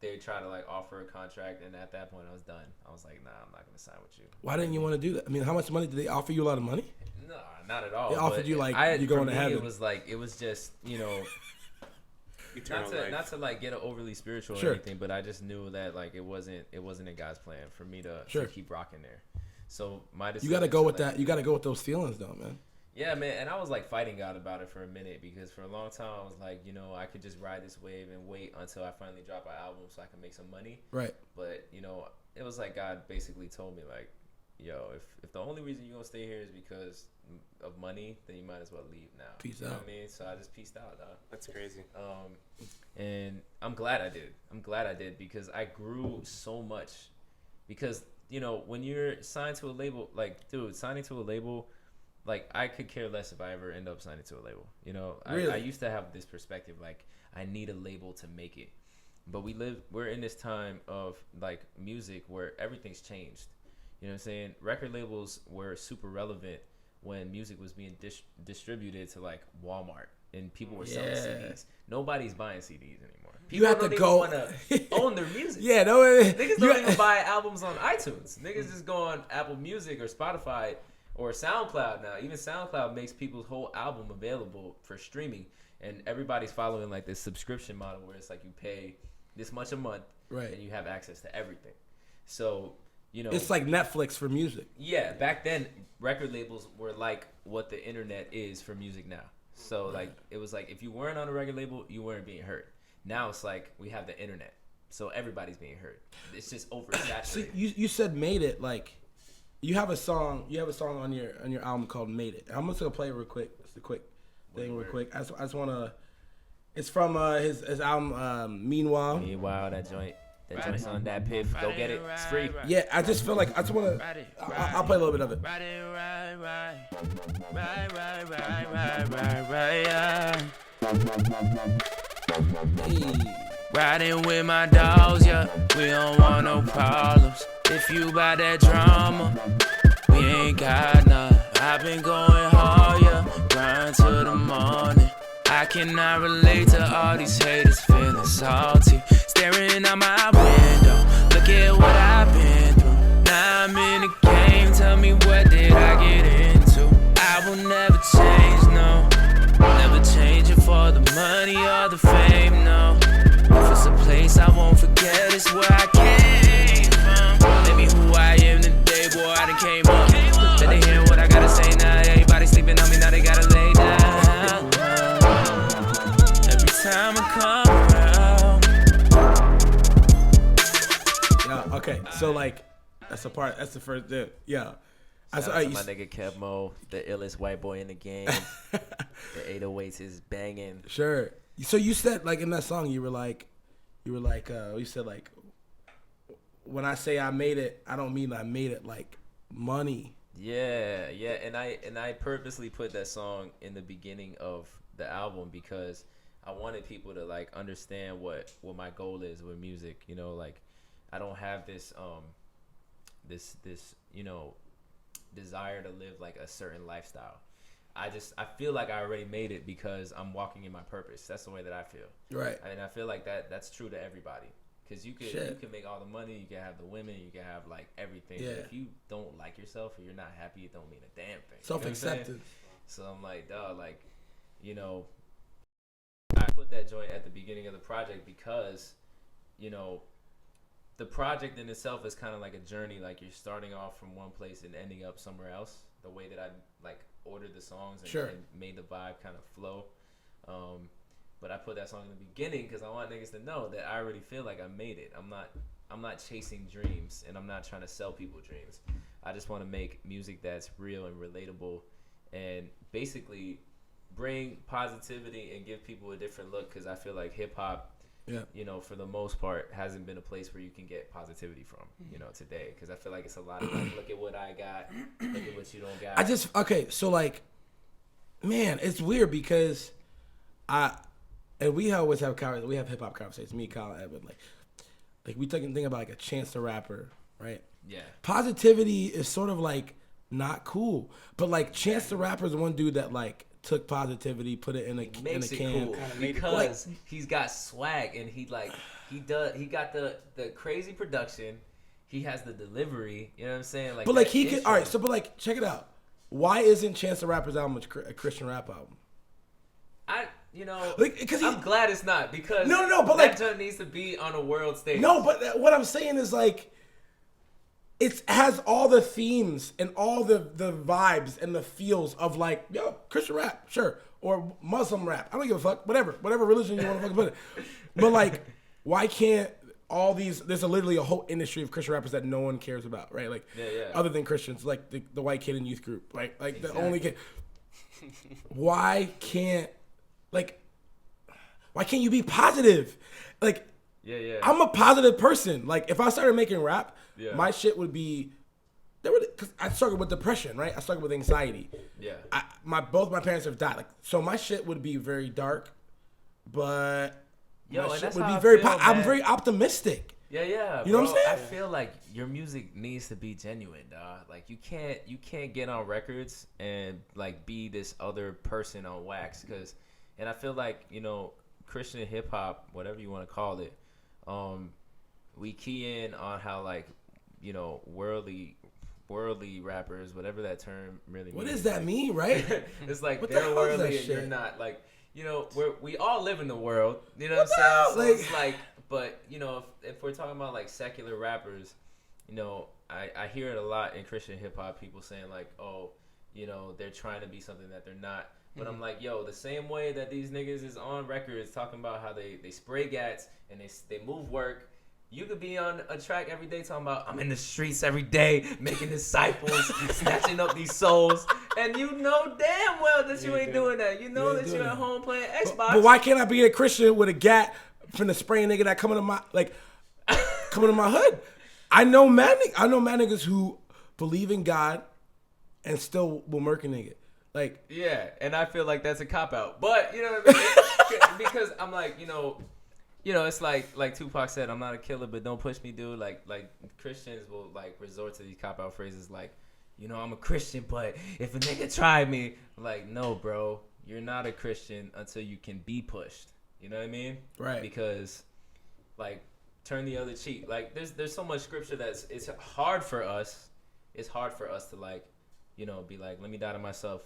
they tried to like offer a contract, and at that point I was done. I was like, nah, I'm not gonna sign with you. Why didn't you want to do that? I mean, how much money did they offer you? A lot of money? No, not at all. They offered you like you going to heaven. It was just, you know, not to like get overly spiritual or anything, but I just knew that like it wasn't in God's plan for me to keep rocking there. So my decision. You got to go with that. You got to go with those feelings, though, man. Yeah, man, and I was like fighting God about it for a minute, because for a long time I was like, you know, I could just ride this wave and wait until I finally drop an album so I can make some money. Right. But, you know, it was like God basically told me, like, yo, if the only reason you're gonna stay here is because of money, then you might as well leave now. Peace you know out. what I mean? So I just peaced out, dog. That's crazy. And I'm glad I did. I'm glad I did because I grew so much. Because, you know, when you're signed to a label, like, dude, signing to a label, like, I could care less if I ever end up signing to a label. You know, Really? I used to have this perspective, like, I need a label to make it. But we're in this time of, like, music where everything's changed. You know what I'm saying? Record labels were super relevant when music was being distributed to, like, Walmart. And people were selling CDs. Nobody's buying CDs anymore. People have to don't go- even want to own their music. Yeah, no. Niggas don't even buy albums on iTunes. Niggas just go on Apple Music or Spotify or SoundCloud now. Even SoundCloud makes people's whole album available for streaming. And everybody's following like this subscription model where it's like you pay this much a month Right. and you have access to everything. So, you know. It's like Netflix for music. Yeah, back then record labels were like what the internet is for music now. So like it was like if you weren't on a record label, you weren't being heard. Now it's like we have the internet, so everybody's being heard. It's just oversaturated. So you said "Made It" like you have a song on your album called "Made It." I'm just gonna play it real quick. It's a quick thing, real quick. I just wanna. It's from his album Meanwhile. Meanwhile, that joint's on that piff. Go get it. It's free. Yeah, I just feel like I just wanna. I'll play a little bit of it. Hey. Riding with my dogs, yeah, we don't want no problems. If you buy that drama, we ain't got none. I've been going hard, yeah, grind to the morning. I cannot relate to all these haters feeling salty. Staring out my window, look at what I've been through. Now I'm in the game, tell me what did I get into? I will never change, no. Never change it for the money or the fame, no. If it's a place I won't forget, it's where I came from. Maybe who I am today, boy, I done came up. Bet they hear what I gotta say now. Everybody sleeping on me, now they gotta lay down. Every time I come around. Yeah. Okay. So like, that's the first. Yeah. Shout out to my nigga Kevmo, the illest white boy in the game. The 808s is banging. Sure. So you said like in that song you said like when I say I made it, I don't mean I made it like money. Yeah, and I purposely put that song in the beginning of the album because I wanted people to like understand what my goal is with music. You know, like I don't have this you know, desire to live like a certain lifestyle. I feel like I already made it because I'm walking in my purpose. That's the way that I feel. Right. And I feel like that's true to everybody. Because you can make all the money, you can have the women, you can have like everything. Yeah. But if you don't like yourself or you're not happy, it don't mean a damn thing. Self-acceptance. So I'm like, dog, like, you know, I put that joint at the beginning of the project because, you know, the project in itself is kind of like a journey. Like you're starting off from one place and ending up somewhere else. The way that I like ordered the songs and, and made the vibe kind of flow. But I put that song in the beginning because I want niggas to know that I already feel like I made it. I'm not chasing dreams and I'm not trying to sell people dreams. I just want to make music that's real and relatable and basically bring positivity and give people a different look because I feel like hip hop, you know, for the most part, hasn't been a place where you can get positivity from, you know, today. Because I feel like it's a lot of like, look at what I got, look at what you don't got. So like, man, it's weird because and we always have we have hip hop conversations. Me, Kyle, and Edwin, like we think about like a Chance the Rapper, right? Yeah. Positivity is sort of like not cool, but like Chance the Rapper is one dude that like took positivity, put it in a can, cool because he's got swag and he got the crazy production. He has the delivery. You know what I'm saying? Like, but like he could. All right, so but like check it out. Why isn't Chance the Rapper's album a Christian rap album? I'm glad it's not because but that joint needs to be on a world stage. No, but what I'm saying is like, it has all the themes and all the vibes and the feels of like, yo, Christian rap, sure, or Muslim rap. I don't give a fuck, whatever religion you want to fucking put it. But like, why can't there's literally a whole industry of Christian rappers that no one cares about, right? Like, other than Christians, like the white kid in youth group, right? Like exactly. The only kid. Why can't you be positive? Like, I'm a positive person. Like, if I started making rap, my shit would be, because I struggled with depression, right? I struggled with anxiety. Yeah. Both my parents have died. Like, so my shit would be very dark, but my shit would be very, I'm very optimistic. Yeah. You know what I'm saying? I feel like your music needs to be genuine, dog. Like, you can't get on records and like be this other person on wax, and I feel like, you know, Christian hip hop, whatever you want to call it, we key in on how, like, you know, worldly rappers, whatever that term really means. What does that mean, right? It's like they're worldly and you're not. Like, you know, we all live in the world. You know what I'm saying? So it's like, but, you know, if we're talking about like secular rappers, you know, I hear it a lot in Christian hip hop, people saying like, oh, you know, they're trying to be something that they're not. But I'm like, yo, the same way that these niggas is on records talking about how they spray gats and they move work, you could be on a track every day talking about, I'm in the streets every day making disciples, snatching up these souls, and you know damn well that you ain't doing that. You know that you're at home playing Xbox. But why can't I be a Christian with a gat from the spraying nigga that coming to my hood? I know mad niggas who believe in God and still will murk a nigga. Like, yeah, and I feel like that's a cop out, but you know what I mean? Because I'm like, you know, it's like Tupac said, I'm not a killer, but don't push me, dude. Like Christians will like resort to these cop out phrases, like, you know, I'm a Christian, but if a nigga try me, I'm like, no, bro, you're not a Christian until you can be pushed. You know what I mean? Right. Because, like, turn the other cheek. Like, there's so much scripture it's hard for us. It's hard for us to, like, you know, be like, let me die to myself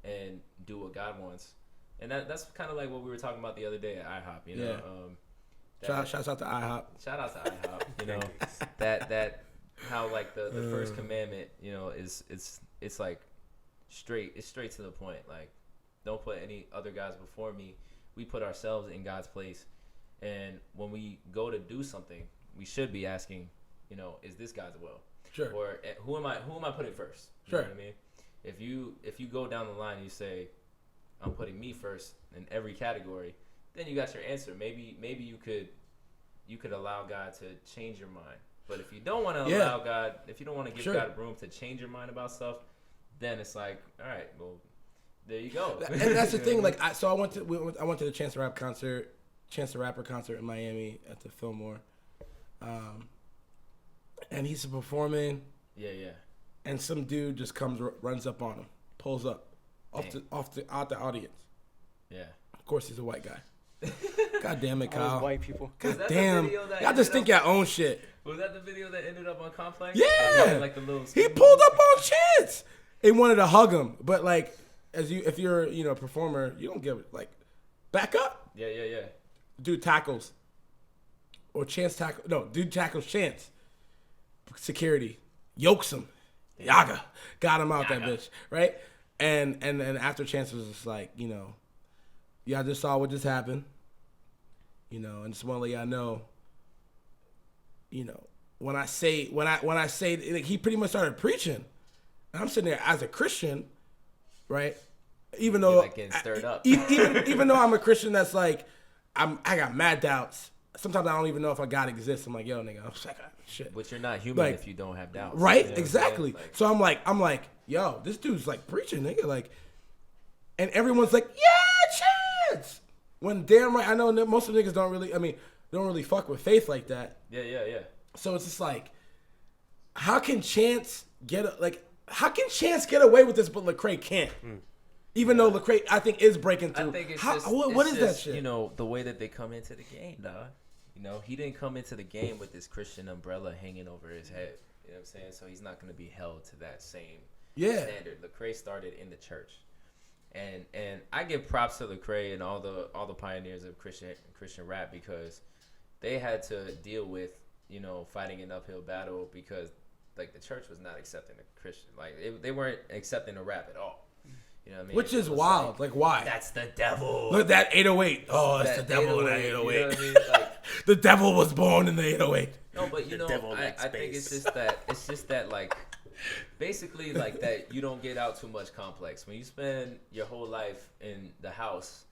and do what God wants. And that's kind of like what we were talking about the other day at IHOP, you know. Shouts out to IHOP. Shout out to IHOP, you know. that how like the first commandment, you know, it's like straight to the point. Like, don't put any other gods before me. We put ourselves in God's place. And when we go to do something, we should be asking, you know, is this God's will? Sure. Or who am I putting first? You know what I mean? If you go down the line and you say, I'm putting me first in every category, then you got your answer. Maybe you could allow God to change your mind. But if you don't want to allow God, if you don't want to give God room to change your mind about stuff, then it's like, all right, well, there you go. And that's the thing. Like, I went to the Chance the Rapper concert in Miami at the Fillmore, and he's performing. Yeah. And some dude just runs up on him, pulls up, out the audience. Yeah. Of course, he's a white guy. God damn it, Kyle. White people. God damn. Y'all just think y'all own shit. Was that the video that ended up on Complex? Yeah. Like the little. He pulled up on Chance. He wanted to hug him, but like, if you're a performer, you don't give it, like, back up. Yeah. Dude tackles. Or Chance tackle. No, dude tackles Chance. Security. Yokes him. Yaga. Got him out that bitch. Right? And after Chance was just like, you know, y'all just saw what just happened. You know, and just want to let y'all know, you know, when I say like, he pretty much started preaching. And I'm sitting there as a Christian, right? Even though, like, getting stirred up. even though I'm a Christian that's like, I got mad doubts. Sometimes I don't even know if a God exists. I'm like, yo, nigga, I'm like, shit. But you're not human, like, if you don't have doubts. Right? You know, exactly. Like, so I'm like, yo, this dude's like preaching, nigga. Like, and everyone's like, yeah, Chance. When damn right, I know most of the niggas don't really fuck with faith like that. Yeah. So it's just like, how can Chance get away with this, but Lecrae can't? Even though Lecrae, I think, is breaking through. I think it's what is that shit? You know, the way that they come into the game, dog. You know, he didn't come into the game with this Christian umbrella hanging over his head. You know what I'm saying? So he's not going to be held to that same standard. Lecrae started in the church. And I give props to Lecrae and all the pioneers of Christian rap, because they had to deal with, you know, fighting an uphill battle, because like the church was not accepting a Christian. Like they weren't accepting the rap at all. You know what I mean? Which is wild. Like, why? That's the devil. Look at that 808. Oh, that's the devil in that 808. You know what I mean? Like, The devil was born in the 808. No, but you know, I think it's just that like, basically like that you don't get out too much complex. When you spend your whole life in the house,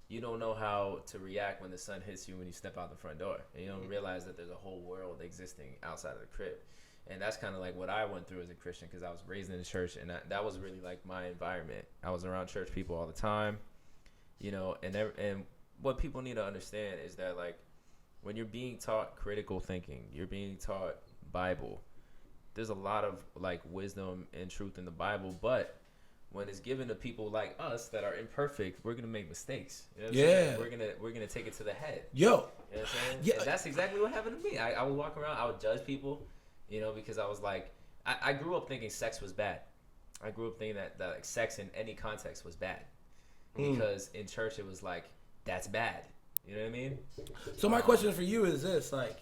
you don't know how to react when the sun hits you when you step out the front door. And you don't realize that there's a whole world existing outside of the crib. And that's kind of like what I went through as a Christian, because I was raised in the church, and that was really like my environment. I was around church people all the time, you know, and what people need to understand is that, like, when you're being taught critical thinking, you're being taught Bible, there's a lot of like wisdom and truth in the Bible, but when it's given to people like us that are imperfect, we're gonna make mistakes. You know what I'm saying? We're gonna take it to the head. Yo. You know what I'm saying? Yeah. And that's exactly what happened to me. I would walk around, I would judge people, you know, because I was like, I grew up thinking sex was bad. I grew up thinking that like sex in any context was bad. Because in church it was like, that's bad. You know what I mean? So my question for you is this, like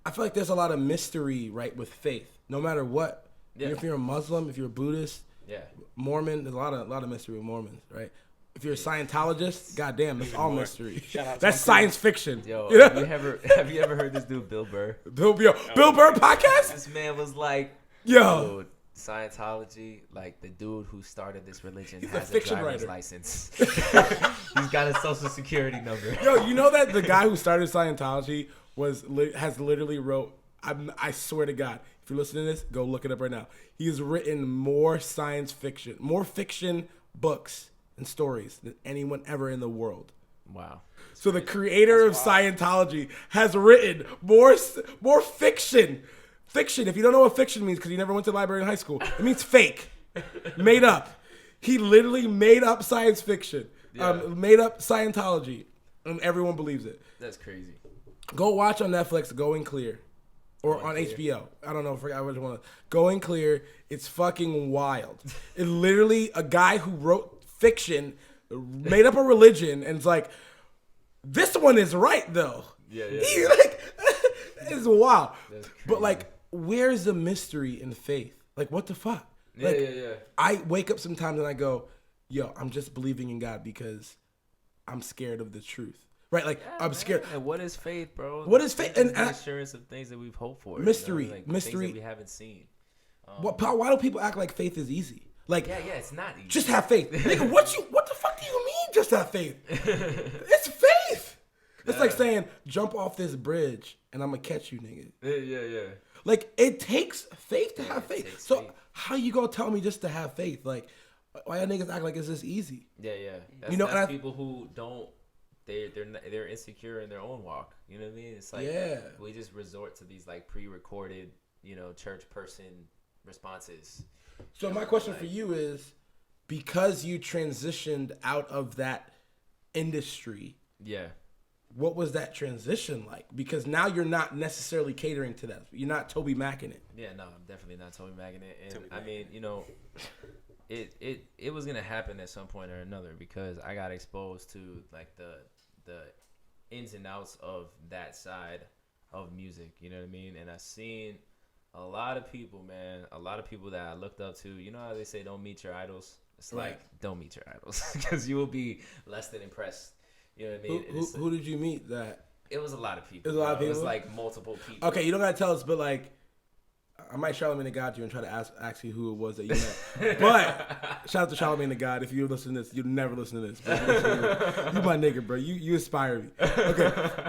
I feel like there's a lot of mystery, right, with faith. No matter what. Yeah. If you're a Muslim, if you're a Buddhist, Yeah. Mormon, there's a lot of mystery with Mormons, right? If you're a Scientologist, goddamn, that's all mystery. That's science fiction. Yo, you know? have you ever heard this dude Bill Burr? Bill Burr podcast? This man was like, Yo. dude, Scientology, like the dude who started this religion He's has a fiction driver's writer. license. He's got a social security number. Yo, you know that the guy who started Scientology has literally wrote, I swear to God, if you're listening to this, go look it up right now. He's written more fiction books and stories than anyone ever in the world. Wow. So the creator of Scientology has written more fiction. Fiction, if you don't know what fiction means because you never went to the library in high school, it means fake, made up. He literally made up science fiction, made up Scientology, and everyone believes it. That's crazy. Go watch on Netflix Going Clear or on HBO. I don't know, I forgot which one. Going Clear, it's fucking wild. It literally, a guy who wrote fiction made up a religion and it's like, this one is right though. Yeah. He's like, it's wild. But like, where's the mystery in faith? Like, what the fuck? Like, Yeah. I wake up sometimes and I go, yo, I'm just believing in God because I'm scared of the truth. Right? Like, I'm scared. And what is faith, bro? What is faith? And And the assurance of things that we've hoped for. Mystery. You know? Like Mystery. things that we haven't seen. Why do people act like faith is easy? Like, Yeah, it's not easy. just have faith. Nigga, what the fuck do you mean just have faith? It's faith. It's like saying, jump off this bridge and I'm going to catch you, nigga. Yeah. Like, it takes faith to have faith. takes So faith. how you gonna tell me just to have faith? Like, why y'all niggas act like it's this easy? Yeah. That's, You know, and that's I- people who don't. They're insecure in their own walk. You know what I mean? It's like we just resort to these like pre-recorded, you know, church person responses. So my question for you is, because you transitioned out of that industry, Yeah. what was that transition like? Because now you're not necessarily catering to that. You're not Toby Mackin it. Yeah, no, I'm definitely not Toby Mackin it. And I mean, you know, it was gonna happen at some point or another because I got exposed to like the ins and outs of that side of music. You know what I mean? And I've seen a lot of people, man, that I looked up to. You know how they say don't meet your idols? It's Right. like don't meet your idols because you will be less than impressed. You know what I mean? Who did you meet that? It was a lot of people. It was a lot of bro. It was people? like multiple people. Okay, you don't gotta tell us, but like, I might Charlamagne the God you and try to ask you who it was that you met. But shout out to Charlamagne the God. If you listen to this, you'll never listen to this. But you my nigga, bro. You inspire me. Okay.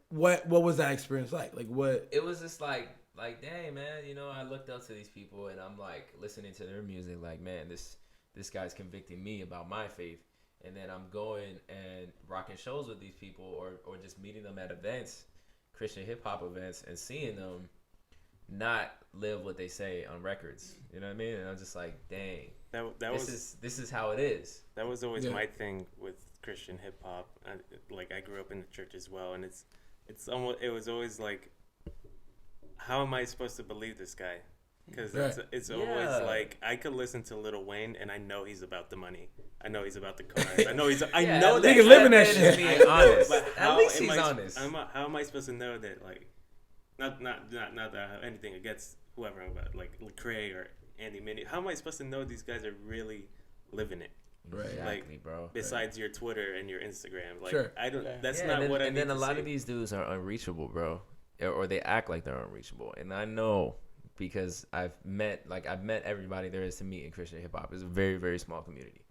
What was that experience like? Like what? It was just like dang, man, you know, I looked up to these people and I'm like listening to their music like, man, this guy's convicting me about my faith. And then I'm going and rocking shows with these people or just meeting them at events, Christian hip hop events, and seeing them not live what they say on records. You know what I mean? And I'm just like, dang, this is how it is. That was always my thing with Christian hip hop. Like I grew up in the church as well, and it was always like, how am I supposed to believe this guy? Because it's always like I could listen to Lil Wayne and I know he's about the money. I know he's about the cars. I know that. Nigga living that is shit. being honest. But At least he's honest. How am I supposed to know that? Like, not that I have anything against whoever I'm about, like Curate or Andy Minnie. How am I supposed to know these guys are really living it? Right. Exactly, bro. Besides your Twitter and your Instagram, like Sure. I don't. Yeah. That's Yeah, not and then, what I and need then a to lot see. of these dudes are unreachable, bro, or they act like they're unreachable. And I know because I've met everybody there is to meet in Christian hip hop. It's a very, very small community.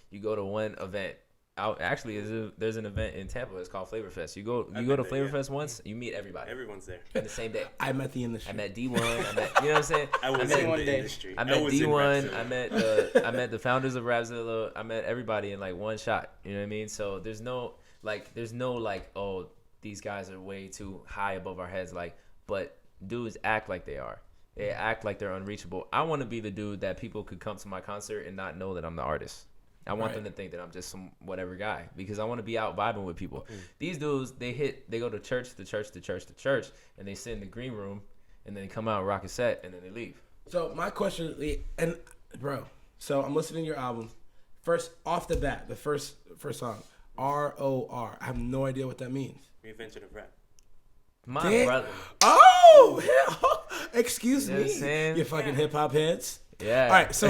You go to one event. There's an event in Tampa. It's called Flavor Fest. You go to Flavor Fest once, you meet everybody Everyone's there. in the same day. I met the industry. I met D1. I met, you know what I'm saying? I was met in one the day. industry. I met was in D1. Rapzilla. I met the founders of Rapzilla. I met everybody in like one shot. You know what I mean? So there's no oh, these guys are way too high above our heads. Like, but dudes act like they are. They act like they're unreachable. I want to be the dude that people could come to my concert and not know that I'm the artist. I want them to think that I'm just some whatever guy because I want to be out vibing with people. These dudes, they go to church, and they sit in the green room, and then they come out and rock a set, and then they leave. So my question, and bro, so I'm listening to your album. First, off the bat, the first song, ROR. I have no idea what that means. Reinvention of rap. My Damn. brother. Oh, hell. Excuse You know what I'm me, saying? you fucking hip hop heads. Yeah. All right, so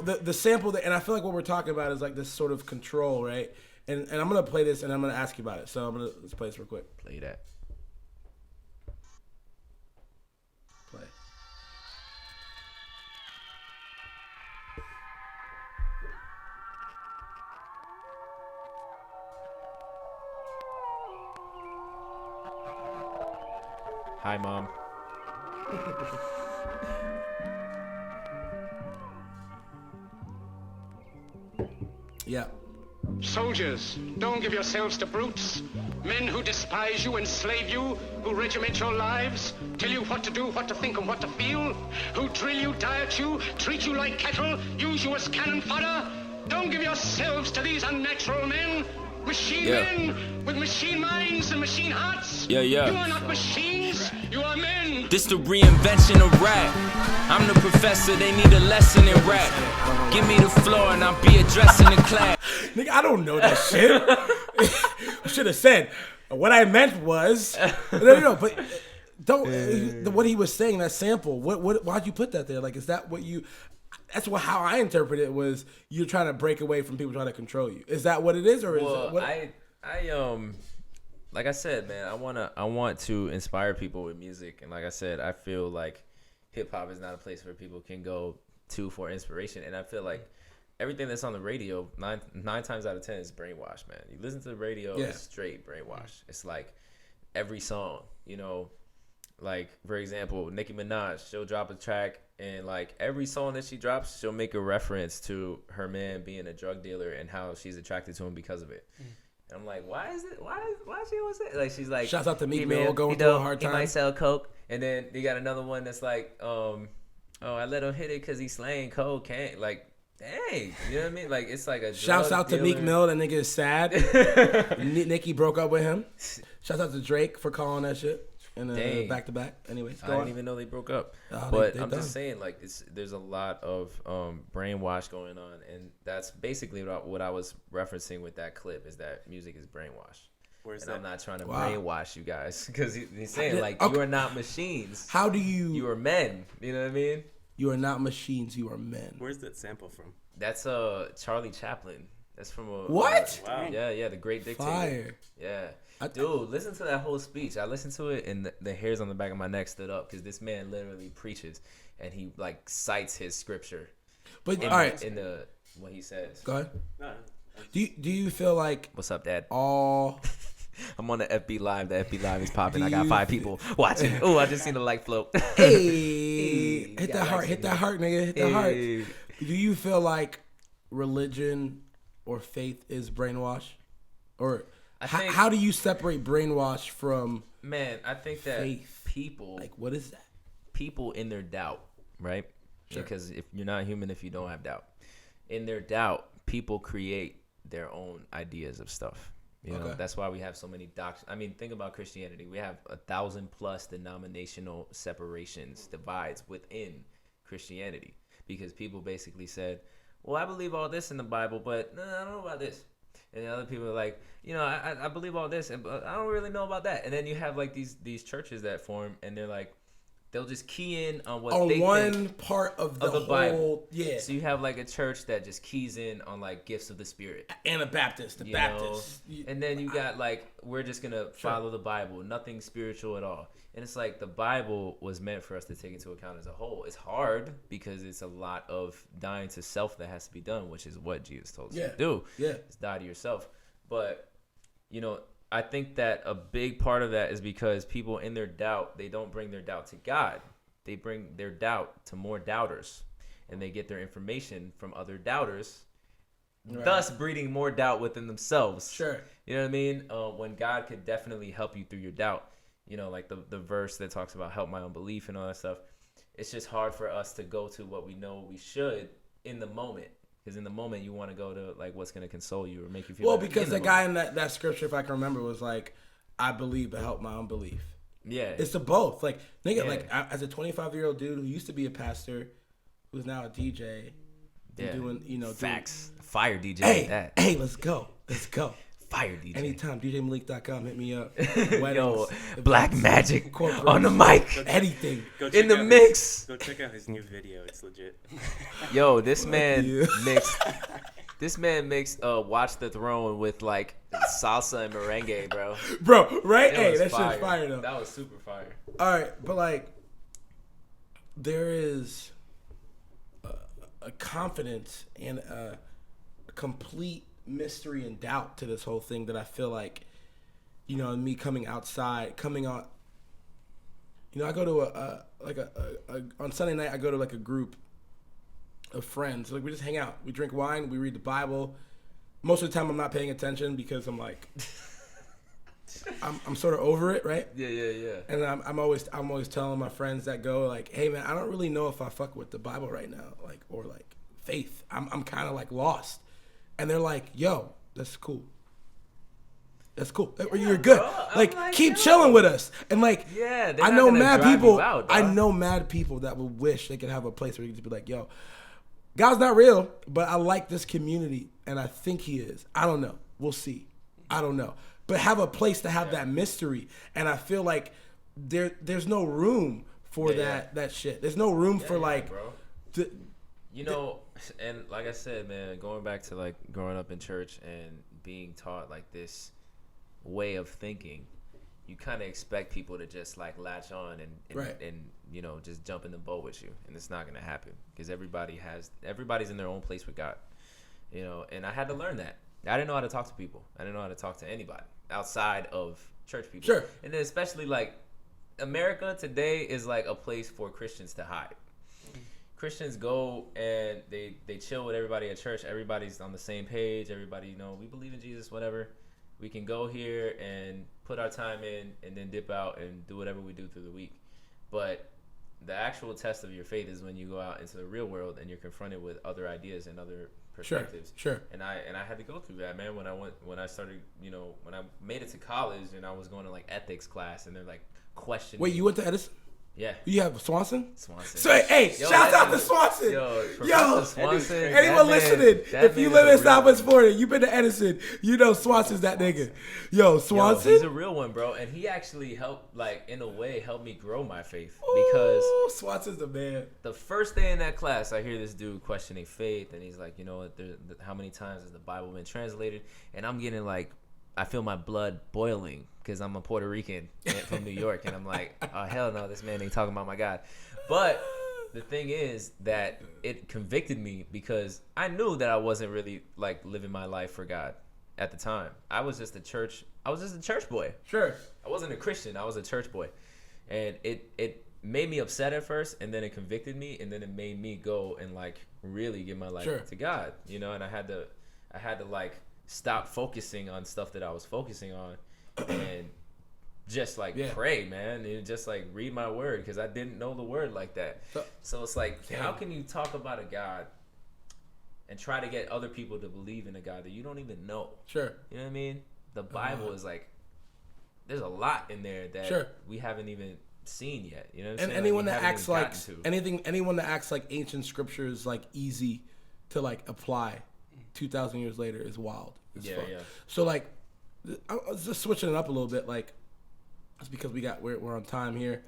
the sample that, and I feel like what we're talking about is like this sort of control, right? And I'm gonna play this, and I'm gonna ask you about it. So let's play this real quick. Play that. Play. Hi, Mom. Yeah. Soldiers, don't give yourselves to brutes. Men who despise you, enslave you, who regiment your lives, tell you what to do, what to think, and what to feel, who drill you, diet you, treat you like cattle, use you as cannon fodder. Don't give yourselves to these unnatural men. Machine men with machine minds and machine hearts. Yeah. You are not machines, you are men. This the reinvention of rap. I'm the professor, they need a lesson in rap. Give me the floor and I'll be addressing the class. Nigga, I don't know that shit. I should have said what I meant was no, but don't what he was saying, that sample. Why'd you put that there? Like, is that what you? That's how I interpret it, was you're trying to break away from people trying to control you. Is that what it is, or is it what? I like I said, man, I want to inspire people with music, and like I said, I feel like hip hop is not a place where people can go to for inspiration, and I feel like everything that's on the radio, nine times out of 10 is brainwashed, man. You listen to the radio, it's straight brainwash. It's like every song, you know, like for example, Nicki Minaj, she'll drop a track, and like every song that she drops, she'll make a reference to her man being a drug dealer and how she's attracted to him because of it. And I'm like, why is she always say, like, she's like, Shouts out to Meek "Hey, Mill man, going you through know, a hard he time." might sell coke, and then you got another one that's like, oh, I let him hit it because he's slaying cocaine. Like, dang, you know what I mean? Like, it's like a Shouts drug out to Meek dealer. Mill. That nigga is sad. Nicki broke up with him. Shouts out to Drake for calling that shit. And Dang. back to back. Anyways, I go didn't on. even know they broke up. Oh, But they I'm done. just saying, like, there's a lot of brainwash going on, and that's basically what I was referencing with that clip, is that music is brainwash. Where's And that? I'm not trying to Wow. brainwash you guys, because he's saying, like, Okay. you are not machines. How do you? You are men. You know what I mean? You are not machines. You are men. Where's that sample from? That's Charlie Chaplin. That's from a What? Wow. Yeah, the Great Dictator. Fire. Yeah. I- Dude, listen to that whole speech. I listened to it, and the hairs on the back of my neck stood up, because this man literally preaches, and he like cites his scripture But in, all right, in the what he says. go ahead. No, Do you feel like What's up, Dad? all? I'm on the FB Live. The FB Live is popping. I got you 5 people watching. Oh, I just seen the light float. Hey, hit got that heart, likes hit in that here. heart, nigga, hit that heart. Hey. Do you feel like religion or faith is brainwash, or I think- how do you separate brainwash from Man, I think that Faith. people like what is that? people in their doubt, right? Sure. Because if you're not human, if you don't have doubt, in their doubt, people create their own ideas of stuff. You know, Okay. that's why we have so many doctrines. I mean, think about Christianity. We have 1,000+ denominational separations, divides within Christianity, because people basically said, well, I believe all this in the Bible, but no, I don't know about this. And other people are like, you know, I believe all this, but I don't really know about that. And then you have like these churches that form, and they're like, they'll just key in on what on they one think part of the whole Bible. Yeah. So you have like a church that just keys in on like gifts of the Spirit. Anabaptist, the Baptist. And then you got like, we're just going to follow the Bible, nothing spiritual at all. And it's like the Bible was meant for us to take into account as a whole. It's hard because it's a lot of dying to self that has to be done, which is what Jesus told us to do. Yeah. It's die to yourself. But, I think that a big part of that is because people in their doubt, they don't bring their doubt to God. They bring their doubt to more doubters. And they get their information from other doubters, thus breeding more doubt within themselves. Sure. You know what I mean? When God could definitely help you through your doubt. Like the verse that talks about help my unbelief and all that stuff. It's just hard for us to go to what we know we should in the moment. Because in the moment, you want to go to like what's going to console you or make you feel better. Because the guy in that scripture, if I can remember, was like, I believe, but help my unbelief. Yeah. It's the both. Like, nigga, as a 25-year-old dude who used to be a pastor, who's now a DJ, doing, facts. Fire DJ hey, like that. Hey, let's go. Fire DJ. Anytime, DJMalik.com, hit me up. Yo, Black Magic on the mic. Anything. In the mix. Go check out his new video. It's legit. Yo, this man mixed. This man mixed Watch the Throne with like salsa and merengue, bro. Bro, right? Hey, that fire. shit's fire though. That was super fire. All right, but like, there is a confidence and a complete mystery and doubt to this whole thing that I feel like, me coming on, I go to on Sunday night, I go to like a group of friends. Like we just hang out, we drink wine, we read the Bible. Most of the time I'm not paying attention because I'm like, I'm sort of over it, right? Yeah. And I'm always telling my friends that go like, hey man, I don't really know if I fuck with the Bible right now, like, or like faith. I'm kind of like lost. And they're like, yo, that's cool. That's cool. Yeah, you're good. Like keep chilling with us. And like, I know mad people. I know mad people that would wish they could have a place where you could just be like, yo, God's not real, but I like this community, and I think He is. I don't know. We'll see. I don't know. But have a place to have that mystery, and I feel like there's no room for that shit. There's no room for like, bro. And like I said, man, going back to like growing up in church and being taught like this way of thinking, you kind of expect people to just like latch on and just jump in the boat with you, and it's not gonna happen because everybody's in their own place with God, and I had to learn that. I didn't know how to talk to people. I didn't know how to talk to anybody outside of church people. Sure. And then especially like America today is like a place for Christians to hide. Christians go and they chill with everybody at church. Everybody's on the same page. Everybody, we believe in Jesus, whatever. We can go here and put our time in and then dip out and do whatever we do through the week. But the actual test of your faith is when you go out into the real world and you're confronted with other ideas and other perspectives. Sure. And I had to go through that, man. When I started, when I made it to college and I was going to like ethics class and they're like questioning. Wait, you went to Edison? Yeah. You have Swanson? Swanson. So, hey, shout out to Swanson. Yo, Swanson. Anyone listening, if you live in Southwest Florida, you've been to Edison, Swanson's that nigga. Yo, Swanson? He's a real one, bro. And he actually helped, like, in a way, help me grow my faith. Because Swanson's the man. The first day in that class, I hear this dude questioning faith. And he's like, how many times has the Bible been translated? And I'm getting, like, I feel my blood boiling because I'm a Puerto Rican from New York. And I'm like, oh, hell no, this man ain't talking about my God. But the thing is that it convicted me because I knew that I wasn't really like living my life for God at the time. I was just a church boy. Sure. I wasn't a Christian. I was a church boy. And it made me upset at first, and then it convicted me, and then it made me go and like really give my life to God, and I had to like stop focusing on stuff that I was focusing on and just like pray, man, and just like read my word because I didn't know the word like that. So it's like, how can you talk about a God and try to get other people to believe in a God that you don't even know? Sure. You know what I mean? The Bible is like, there's a lot in there that we haven't even seen yet. You know what I'm saying? And anyone that acts like anyone that acts like ancient scripture is like easy to like apply 2,000 years later is wild. Yeah. So like, I was just switching it up a little bit. Like, it's because we're on time here.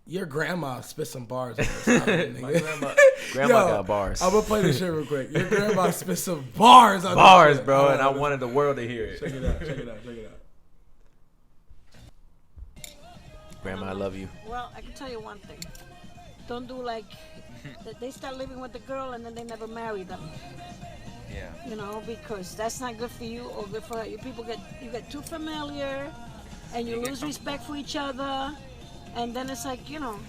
Your grandma spit some bars on this album, My nigga. grandma got bars. I'm gonna play this shit real quick. Your grandma spit some bars on Bars, this shit. bro, and I wanted the world to hear it. Check it out. Check it out. Check it out. Grandma, I love you. Well, I can tell you one thing. Don't do like that. They start living with the girl and then they never marry them. Yeah. You know, because that's not good for you or good for her. You get too familiar, and you lose respect for each other, and then it's like, you know.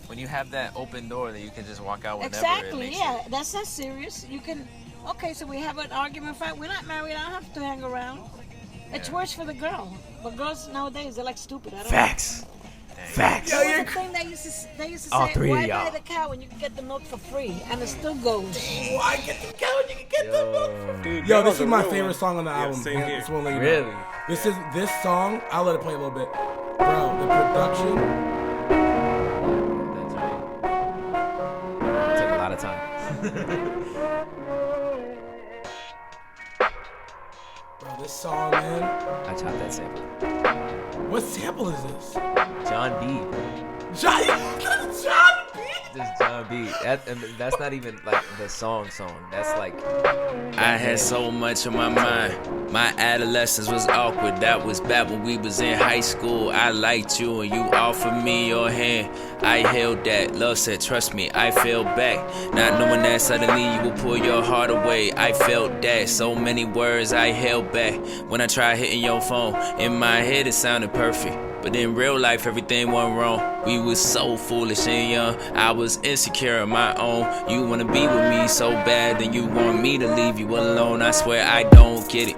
When you have that open door that you can just walk out whenever. Exactly. Yeah, that's not serious. You can. Okay, so we have an argument. Fight. We're not married. I don't have to hang around. It's worse for the girl. But girls nowadays, they're like stupid. I don't Facts. Facts. There was a thing they used to All say, three of why y'all. buy the cow when you can get the milk for free? And it still goes. Why get the cow? You can get the milk. Dude, Yo, that this was is a my real favorite one. song on the Yeah, album. same man. here. Just wanna let you Really? know. This song. I'll let it play a little bit, bro. The production. That's right. Took a lot of time. Bro, this song, man. I chopped that sample. What sample is this? John B. John B. This is John B. That's not even like the song. That's like. I had so much on my mind. My adolescence was awkward. That was back when we was in high school. I liked you and you offered me your hand. I held that. Love said, trust me, I fell back. Not knowing that suddenly you will pull your heart away. I felt that. So many words I held back. When I tried hitting your phone, in my head it sounded perfect. But in real life, everything went wrong. We was so foolish and young. I was insecure on my own. You wanna be with me so bad, then you want me to leave you alone. I swear I don't get it.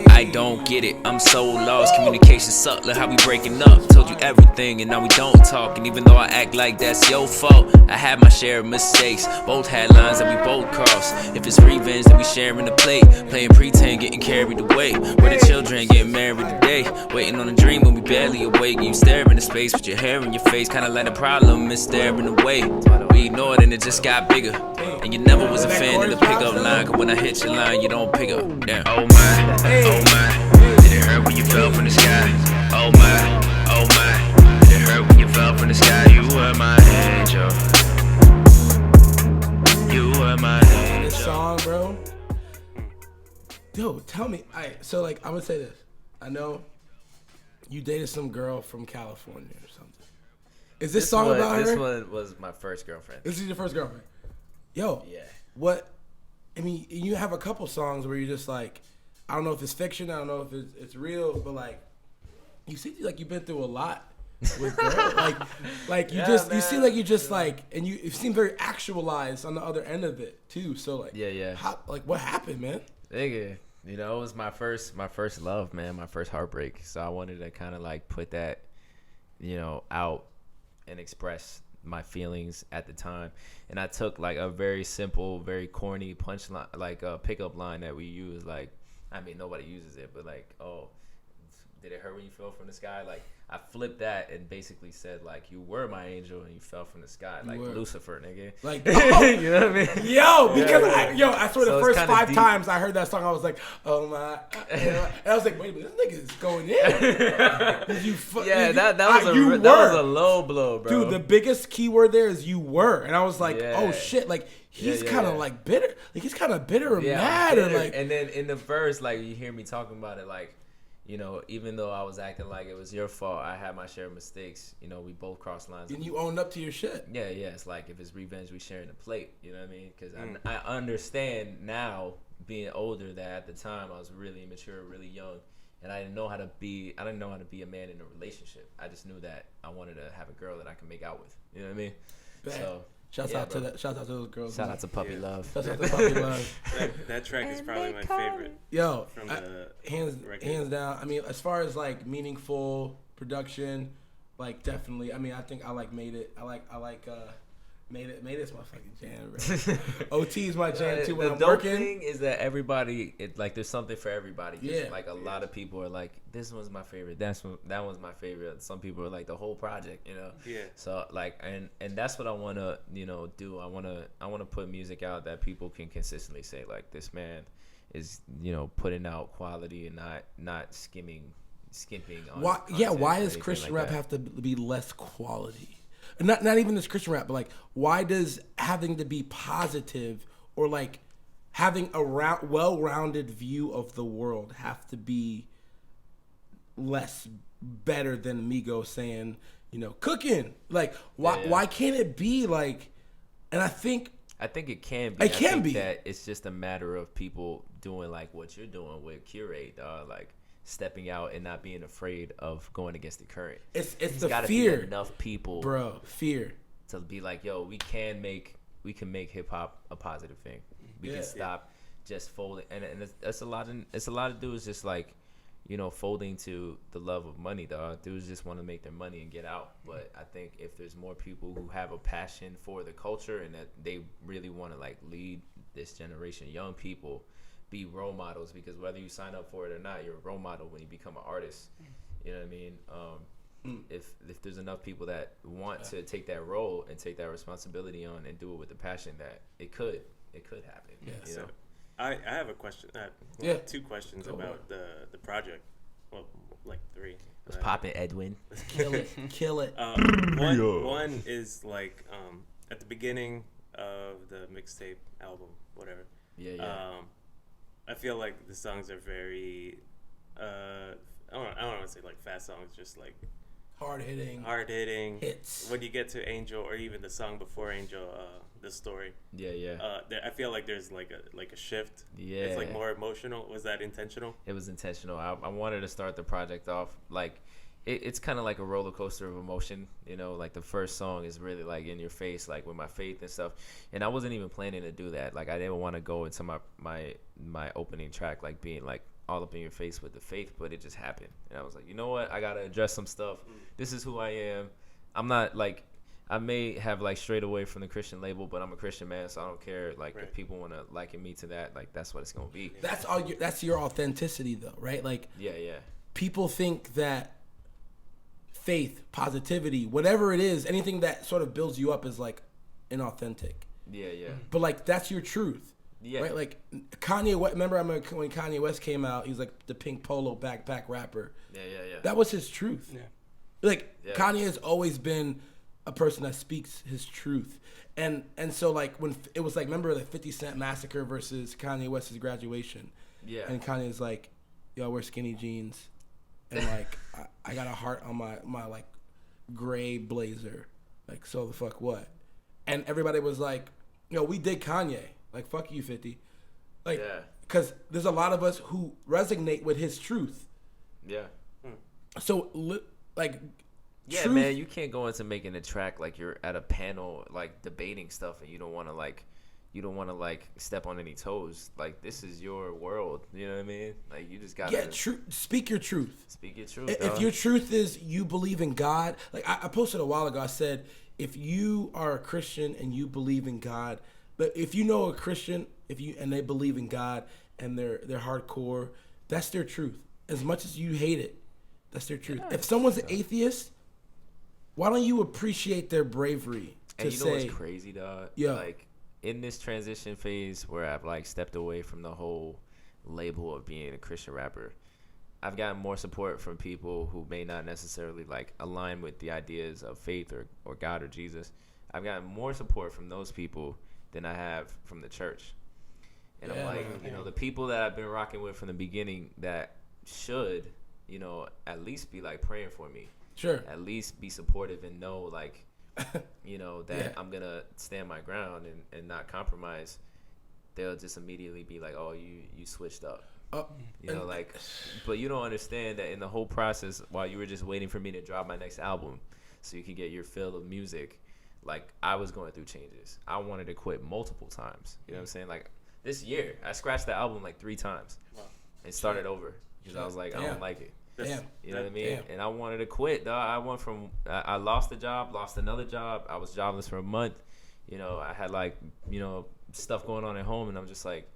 I don't get it. I'm so lost. Communication sucked. Look how we breaking up. Told you everything and now we don't talk. And even though I act like that's your fault, I had my share of mistakes. Both had lines that we both crossed. If it's revenge, then we sharing the plate. Playing pretend, getting carried away. We're the children getting married today. Waiting on a dream when we barely awake. You stare into space with your hair in your face. Kinda like a problem is staring away. We ignored and it just got bigger. And you never was a fan of the pickup line. Cause when I hit your line, you don't pick up. Damn. Oh my, oh my. Did it hurt when you fell from the sky? Oh my, did it hurt when you fell from the sky? You were my angel. You were my angel. This song, bro. Yo, tell me. Alright, so like I'm gonna say this. I know you dated some girl from California or something. Is this song about her? This one was my first girlfriend. This is your first girlfriend. Yo, Yeah. what? I mean, you have a couple songs where you're just like, I don't know if it's fiction, I don't know if it's real, but like, you seem like you've been through a lot with girls. like you Yeah, just, you man. seem like you just like, and you seem very actualized on the other end of it too. So like, Yeah. how, like what happened, man? Nigga, you know, it was my first love, man, my first heartbreak. So I wanted to kind of like put that, you know, out and express my feelings at the time. And I took like a very simple, very corny punchline, like a pickup line that we use. Like, I mean, nobody uses it, but like, oh, did it hurt when you fell from the sky? Like, I flipped that and basically said like, you were my angel and you fell from the sky, like were. Lucifer, nigga. Like, You know what I mean? yo, because I swear So the it's first kinda 5 deep. times I heard that song, I was like, oh my, and I was like, wait a minute, this nigga is going in. Yeah, that was a low blow, bro. Dude, the biggest keyword there is you were, and I was like, Yeah. oh shit, like he's Yeah, kind of yeah. like bitter, like he's kind of bitter or yeah, mad, or bitter. like, And then in the verse, like you hear me talking about it, like, you know, even though I was acting like it was your fault, I had my share of mistakes. You know, we both crossed lines. and you owned up to your shit. Yeah, it's like if it's revenge, we sharing the plate. You know what I mean? Because I understand now, being older, that at the time I was really immature, really young, and I didn't know how to be. I didn't know how to be a man in a relationship. I just knew that I wanted to have a girl that I can make out with. You know what I mean? Bad. So Shouts yeah, out to bro. that. Shouts out to those girls. Shout out to Puppy Yeah. Love. Shouts out to Puppy Love. That track is probably my favorite Yo, from the record. hands down. I mean, as far as like meaningful production, like definitely. I mean, I think I like Made It. I like Made It's my fucking jam, bro. OT is my jam too when The I'm dope working. thing is that everybody, like, there's something for everybody. 'Cause, Yeah. like a lot of people are like, this one's my favorite. That one's my favorite. Some people are like the whole project, you know. Yeah. So like, and that's what I want to, you know, do. I want to put music out that people can consistently say like, this man is, you know, putting out quality and not skimping on. Why content does or anything Christian like rap that. have to be less quality? not even this Christian rap, but like, why does having to be positive or like having a well-rounded view of the world have to be less better than Migos saying, you know, cooking? Like, why can't it be like? And I think it can be. I think that it's just a matter of people doing like what you're doing with Curate, like stepping out and not being afraid of going against the current. It's the gotta fear. Be enough people, bro. Fear to be like, yo, we can make hip hop a positive thing. We can stop just folding, and it's a lot of dudes just like, you know, folding to the love of money, dog. Dudes just want to make their money and get out. But I think if there's more people who have a passion for the culture and that they really want to like lead this generation, young people, be role models, because whether you sign up for it or not, you're a role model when you become an artist. You know what I mean? If there's enough people that want to take that role and take that responsibility on and do it with the passion, that it could happen. Yeah. You know? I have a question. Two questions about the project. Well, like three. What's poppin', Edwin? Kill it. One is like at the beginning of the mixtape album, whatever. Yeah. I feel like the songs are very. I don't want to say like fast songs, just like hard hitting hits. When you get to Angel, or even the song before Angel, the story. I feel like there's like a shift. Yeah, it's like more emotional. Was that intentional? It was intentional. I wanted to start the project off like it's kind of like a roller coaster of emotion, you know. Like the first song is really like in your face, like with my faith and stuff. And I wasn't even planning to do that. Like I didn't want to go into my opening track like being like all up in your face with the faith, but it just happened. And I was like, you know what? I gotta address some stuff. This is who I am. I'm not like, I may have like strayed away from the Christian label, but I'm a Christian man, so I don't care. Like if people want to liken me to that, like that's what it's gonna be. That's your authenticity though, right? Like people think that faith, positivity, whatever it is, anything that sort of builds you up is like inauthentic. Yeah. But like that's your truth. Yeah. Right? Like Kanye West, remember when Kanye West came out, he was like the pink polo backpack rapper. Yeah. That was his truth. Yeah. Like Kanye has always been a person that speaks his truth. And so like when it was like, remember the 50 Cent Massacre versus Kanye West's Graduation. Yeah. And Kanye's like, yo, I wear skinny jeans. And like I got a heart on my like gray blazer. Like, so the fuck what? And everybody was like, yo, we dig Kanye. Like, fuck you, 50. Like, because there's a lot of us who resonate with his truth. Yeah. So, like, truth, man, you can't go into making a track like you're at a panel, like, debating stuff, and you don't want to, like, step on any toes. Like, this is your world. You know what I mean? Like, you just got to... Speak your truth. Speak your truth, If your truth is you believe in God... Like, I posted a while ago, I said, if you are a Christian and you believe in God... But if you know a Christian, and they believe in God and they're hardcore, that's their truth. As much as you hate it, that's their truth. If someone's an atheist, why don't you appreciate their bravery to say? And you know what's crazy, dog? Yeah. Like in this transition phase where I've like stepped away from the whole label of being a Christian rapper, I've gotten more support from people who may not necessarily like align with the ideas of faith or God or Jesus. I've gotten more support from those people than I have from the church. And I'm like, you know, the people that I've been rocking with from the beginning that should, you know, at least be like praying for me. Sure. At least be supportive and know like, you know, that I'm going to stand my ground and not compromise. They'll just immediately be like, oh, you switched up. You know, like, but you don't understand that in the whole process, while you were just waiting for me to drop my next album so you could get your fill of music, like, I was going through changes. I wanted to quit multiple times. You know what I'm saying? Like, this year, I scratched the album like 3 times and started over because I was like, I don't like it. You know what I mean? And I wanted to quit, dog. I went from, I lost a job, lost another job. I was jobless for a month. You know, I had like, you know, stuff going on at home, and I'm just like,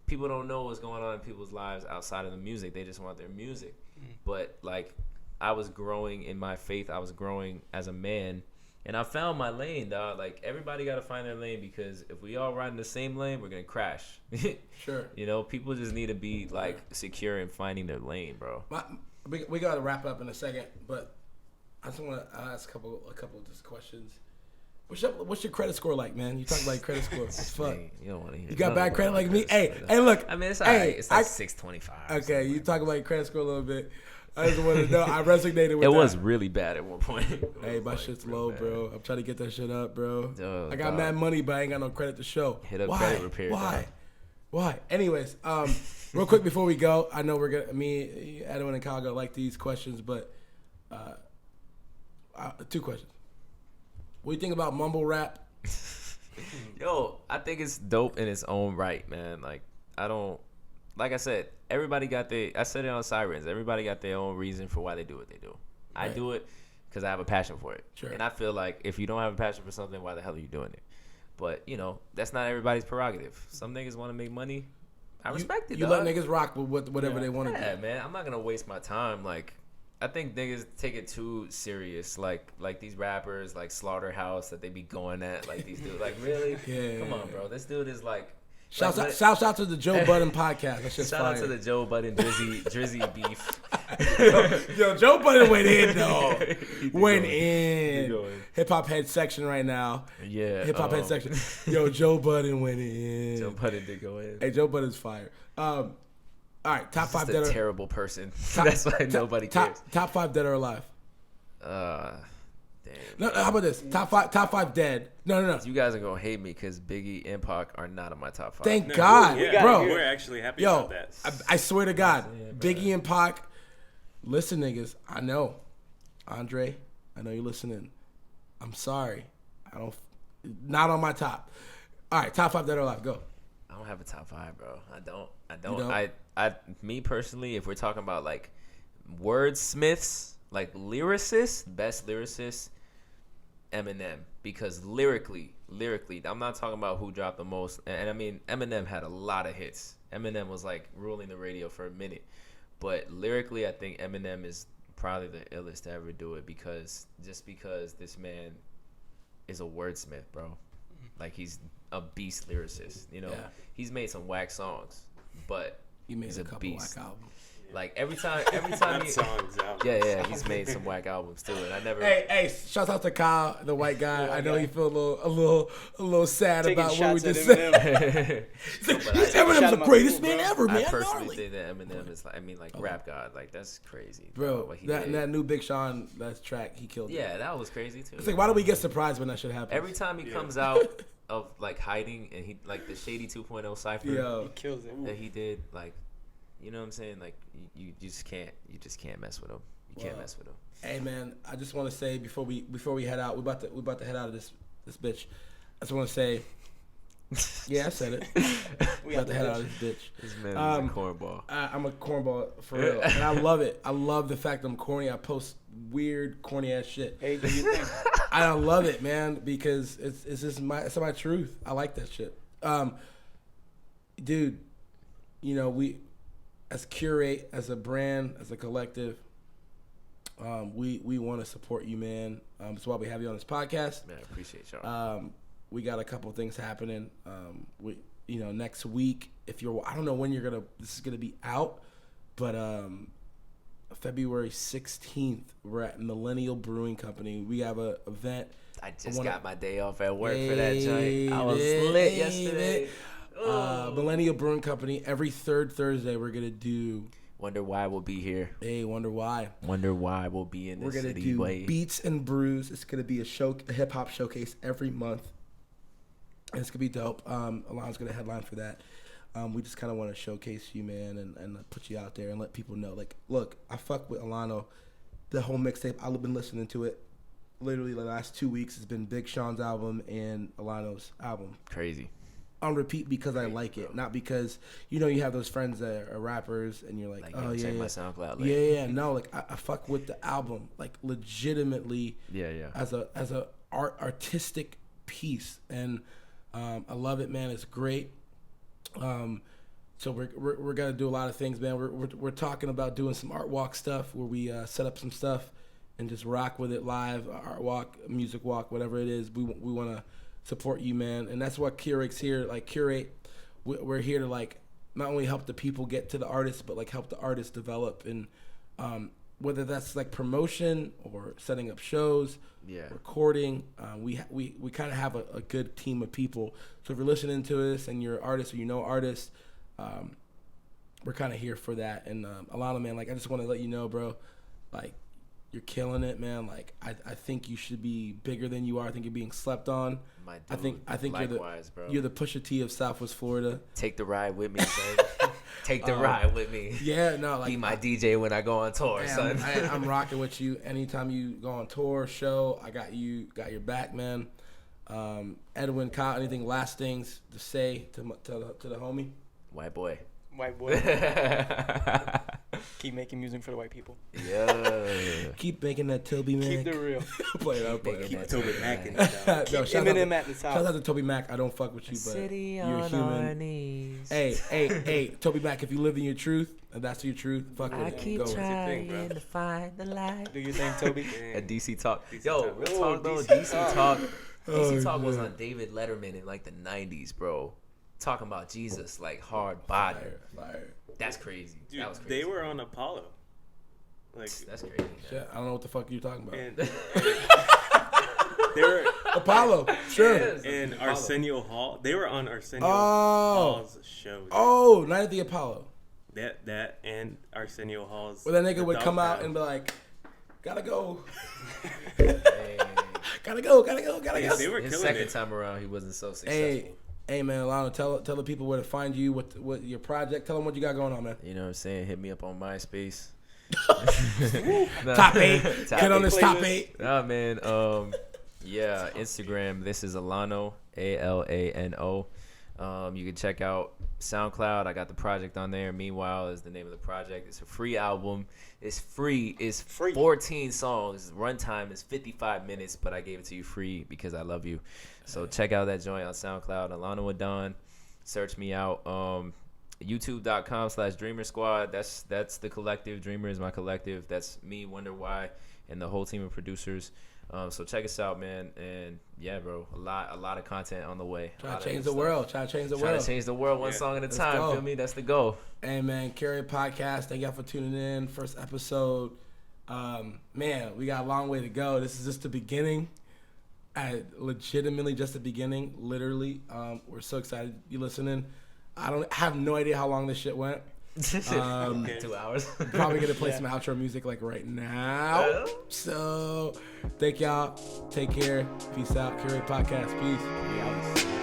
people don't know what's going on in people's lives outside of the music. They just want their music. But like, I was growing in my faith. I was growing as a man. And I found my lane, dog. Like, everybody got to find their lane, because if we all ride in the same lane, we're going to crash. Sure. You know, people just need to be, like, secure in finding their lane, bro. We got to wrap up in a second, but I just want to ask a couple of just questions. What's your credit score like, man? You talk about your credit score. What's fuck? You don't want to hear. You got bad credit like me? Hey, look. I mean, it's alright. It's like 625. Okay, you talk about your credit score a little bit. I just want to know. I resonated with it that. was really bad at one point. Hey, my shit's low, bro. I'm trying to get that shit up, bro. Oh, I got mad money, but I ain't got no credit to show. Hit up credit repair. Why? Anyways, real quick before we go, I know me, Edwin, and Kyle gonna like these questions, but 2 questions. What do you think about mumble rap? Yo, I think it's dope in its own right, man. Like I said, everybody got I said it on Sirens. Everybody got their own reason for why they do what they do. Right. I do it because I have a passion for it. Sure. And I feel like if you don't have a passion for something, why the hell are you doing it? But, that's not everybody's prerogative. Some niggas want to make money. I respect it, You dog. let niggas rock with whatever they want to do. Yeah, man. I'm not going to waste my time. Like, I think niggas take it too serious. Like these rappers, like Slaughterhouse, that they be going at. Like, these dudes. Like, really? Yeah. Come on, bro. This dude is like... Shouts out to the Joe Budden podcast. That's just Shout out to the Joe Budden Drizzy beef. Yo, Joe Budden went in though. Went in. Hip hop head section right now. Yeah. Hip hop head section. Yo, Joe Budden went in. Joe Budden did go in. Hey, Joe Budden's fire. All right, top 5 dead. Just a terrible person. That's why nobody cares. Top 5 dead or alive. Damn. No, how about this? Top five dead. No. You guys are gonna hate me because Biggie and Pac are not in my top 5. Thank God, bro. We're actually happy about that. I swear to God, Biggie and Pac. Listen, niggas. I know, Andre. I know you're listening. I'm sorry. Not on my top. All right, top 5 dead or alive. Go. I don't have a top 5, bro. I don't. You don't? I me personally, if we're talking about like wordsmiths, like lyricists, best lyricists, Eminem, because lyrically, I'm not talking about who dropped the most. And I mean, Eminem had a lot of hits. Eminem was like ruling the radio for a minute, but lyrically, I think Eminem is probably the illest to ever do it because this man is a wordsmith, bro. Like he's a beast lyricist. He's made some whack songs, but He made he's a a couple beast. whack albums. Like every time songs out. yeah, he's made some whack albums too, and I never. Hey, shout out to Kyle, the white guy. I know he feel a little sad Taking about what we shots just at said. Eminem. Eminem's the greatest man ever, man. I personally Gnarly. think that Eminem is like rap god. Like that's crazy, Bro, what he that did. new Big Sean that track, he killed it. Yeah, that was crazy too. It's like, why do we get surprised when that shit happens? Every time he comes out of like hiding and he like the Shady 2.0 cipher Yo. He kills it. that he did, like, you know what I'm saying? Like you just can't mess with him. You can't mess with him. Hey man, I just want to say before we head out, we about to head out of this bitch. I just want to say, yeah, I said it. We about to head out of this bitch. This man is a cornball. I'm a cornball for real, and I love it. I love the fact I'm corny. I post weird, corny ass shit. Hey, do you think? I love it, man, because it's just my truth. I like that shit. Dude, we as Curate, as a brand, as a collective, we want to support you, man. That's why we have you on this podcast. Man, I appreciate y'all. We got a couple things happening. Next week, I don't know when this is gonna be out, but February 16th, we're at Millennial Brewing Company. We have a event. I just got my day off at work for that joint. I was lit yesterday. Millennial Brewing Company. Every third Thursday, we're gonna do. Wonder why we'll be here. Hey, wonder why. Wonder why we'll be in this We're gonna city. do Way. beats and brews. It's gonna be a hip hop showcase every month. And it's gonna be dope. Alano's gonna headline for that. We just kind of want to showcase you, man, and put you out there and let people know. Like, look, I fuck with Alano. The whole mixtape, I've been listening to it. Literally, the last 2 weeks, it's been Big Sean's album and Alano's album. Crazy. On repeat because I like it, not because you have those friends that are rappers and you're like oh yeah, check my SoundCloud later. yeah. No, like I fuck with the album, like legitimately. Yeah. As a artistic piece, and I love it, man. It's great. So we're gonna do a lot of things, man. We're talking about doing some art walk stuff where we set up some stuff and just rock with it live, art walk, music walk, whatever it is. We want to support you, man, and that's what Curate's here. Like Curate, we're here to like not only help the people get to the artists, but like help the artists develop and whether that's like promotion or setting up shows, recording, we kind of have a good team of people. So if you're listening to this and you're an artist or you know artists, we're kind of here for that. And Alano, man, like I just want to let you know, bro, like you're killing it, man. Like I think you should be bigger than you are. I think you're being slept on. My dude, I think likewise, you're the Pusha T of Southwest Florida. Take the ride with me, son. Take the ride with me. Yeah, no, like be my DJ when I go on tour, son. I'm rocking with you. Anytime you go on tour, show, I got your back, man. Edwin, Kyle, anything last things to say to the homie? White boy. Keep making music for the white people. Yeah. Keep making that Toby Mac. Keep the real. Play it out. Keep Toby Mac in No, shout Eminem at the top. Shout out to Toby Mac. I don't fuck with you, but you're human. Hey, Toby Mac, if you live in your truth, and that's your truth, fuck with it. I keep trying to find the light. Do your thing, Toby. A DC Talk. Yo, Talk. real talk though. DC Talk. DC Talk was on David Letterman in like the 90s, bro. Talking about Jesus, like hard body. Fire. That's crazy. Dude, that was crazy. they were on Apollo. Like that's crazy. Shit, I don't know what the fuck you're talking about. and they were Apollo, sure. in Arsenio Hall. They were on Arsenio Oh. Hall's show. Oh, Night at the Apollo. That and Arsenio Hall's. Well, that nigga The would Dog come out Pound. and be like, gotta go. Hey. Gotta go. Yeah, they were His killing second it. time around, he wasn't so successful. Hey, man, Alano, tell the people where to find you, what your project. Tell them what you got going on, man. You know what I'm saying? Hit me up on MySpace. Top 8. Get on this top 8. Nah, man. Yeah, Instagram. This is Alano, Alano. You can check out SoundCloud. I got the project on there. Meanwhile is the name of the project. It's a free album. It's free. It's 14 songs. Runtime is 55 minutes, but I gave it to you free because I love you. So check out that joint on SoundCloud. Alano Adan. Search me out. YouTube.com/Dreamer Squad. That's the collective. Dreamer is my collective. That's me, Wonder Why, and the whole team of producers. So check us out, man. And yeah, bro, a lot of content on the way. Try to change the world. Try to change the world. One song at a Let's time. go. Feel me? That's the goal. Hey, man, Curate Podcast. Thank y'all for tuning in. First episode. Man, we got a long way to go. This is just the beginning. Legitimately just the beginning. Literally. We're so excited you listening. I have no idea how long this shit went. 2 hours. Probably gonna play some outro music like right now. So thank y'all. Take care. Peace out. Curate Podcast. Peace.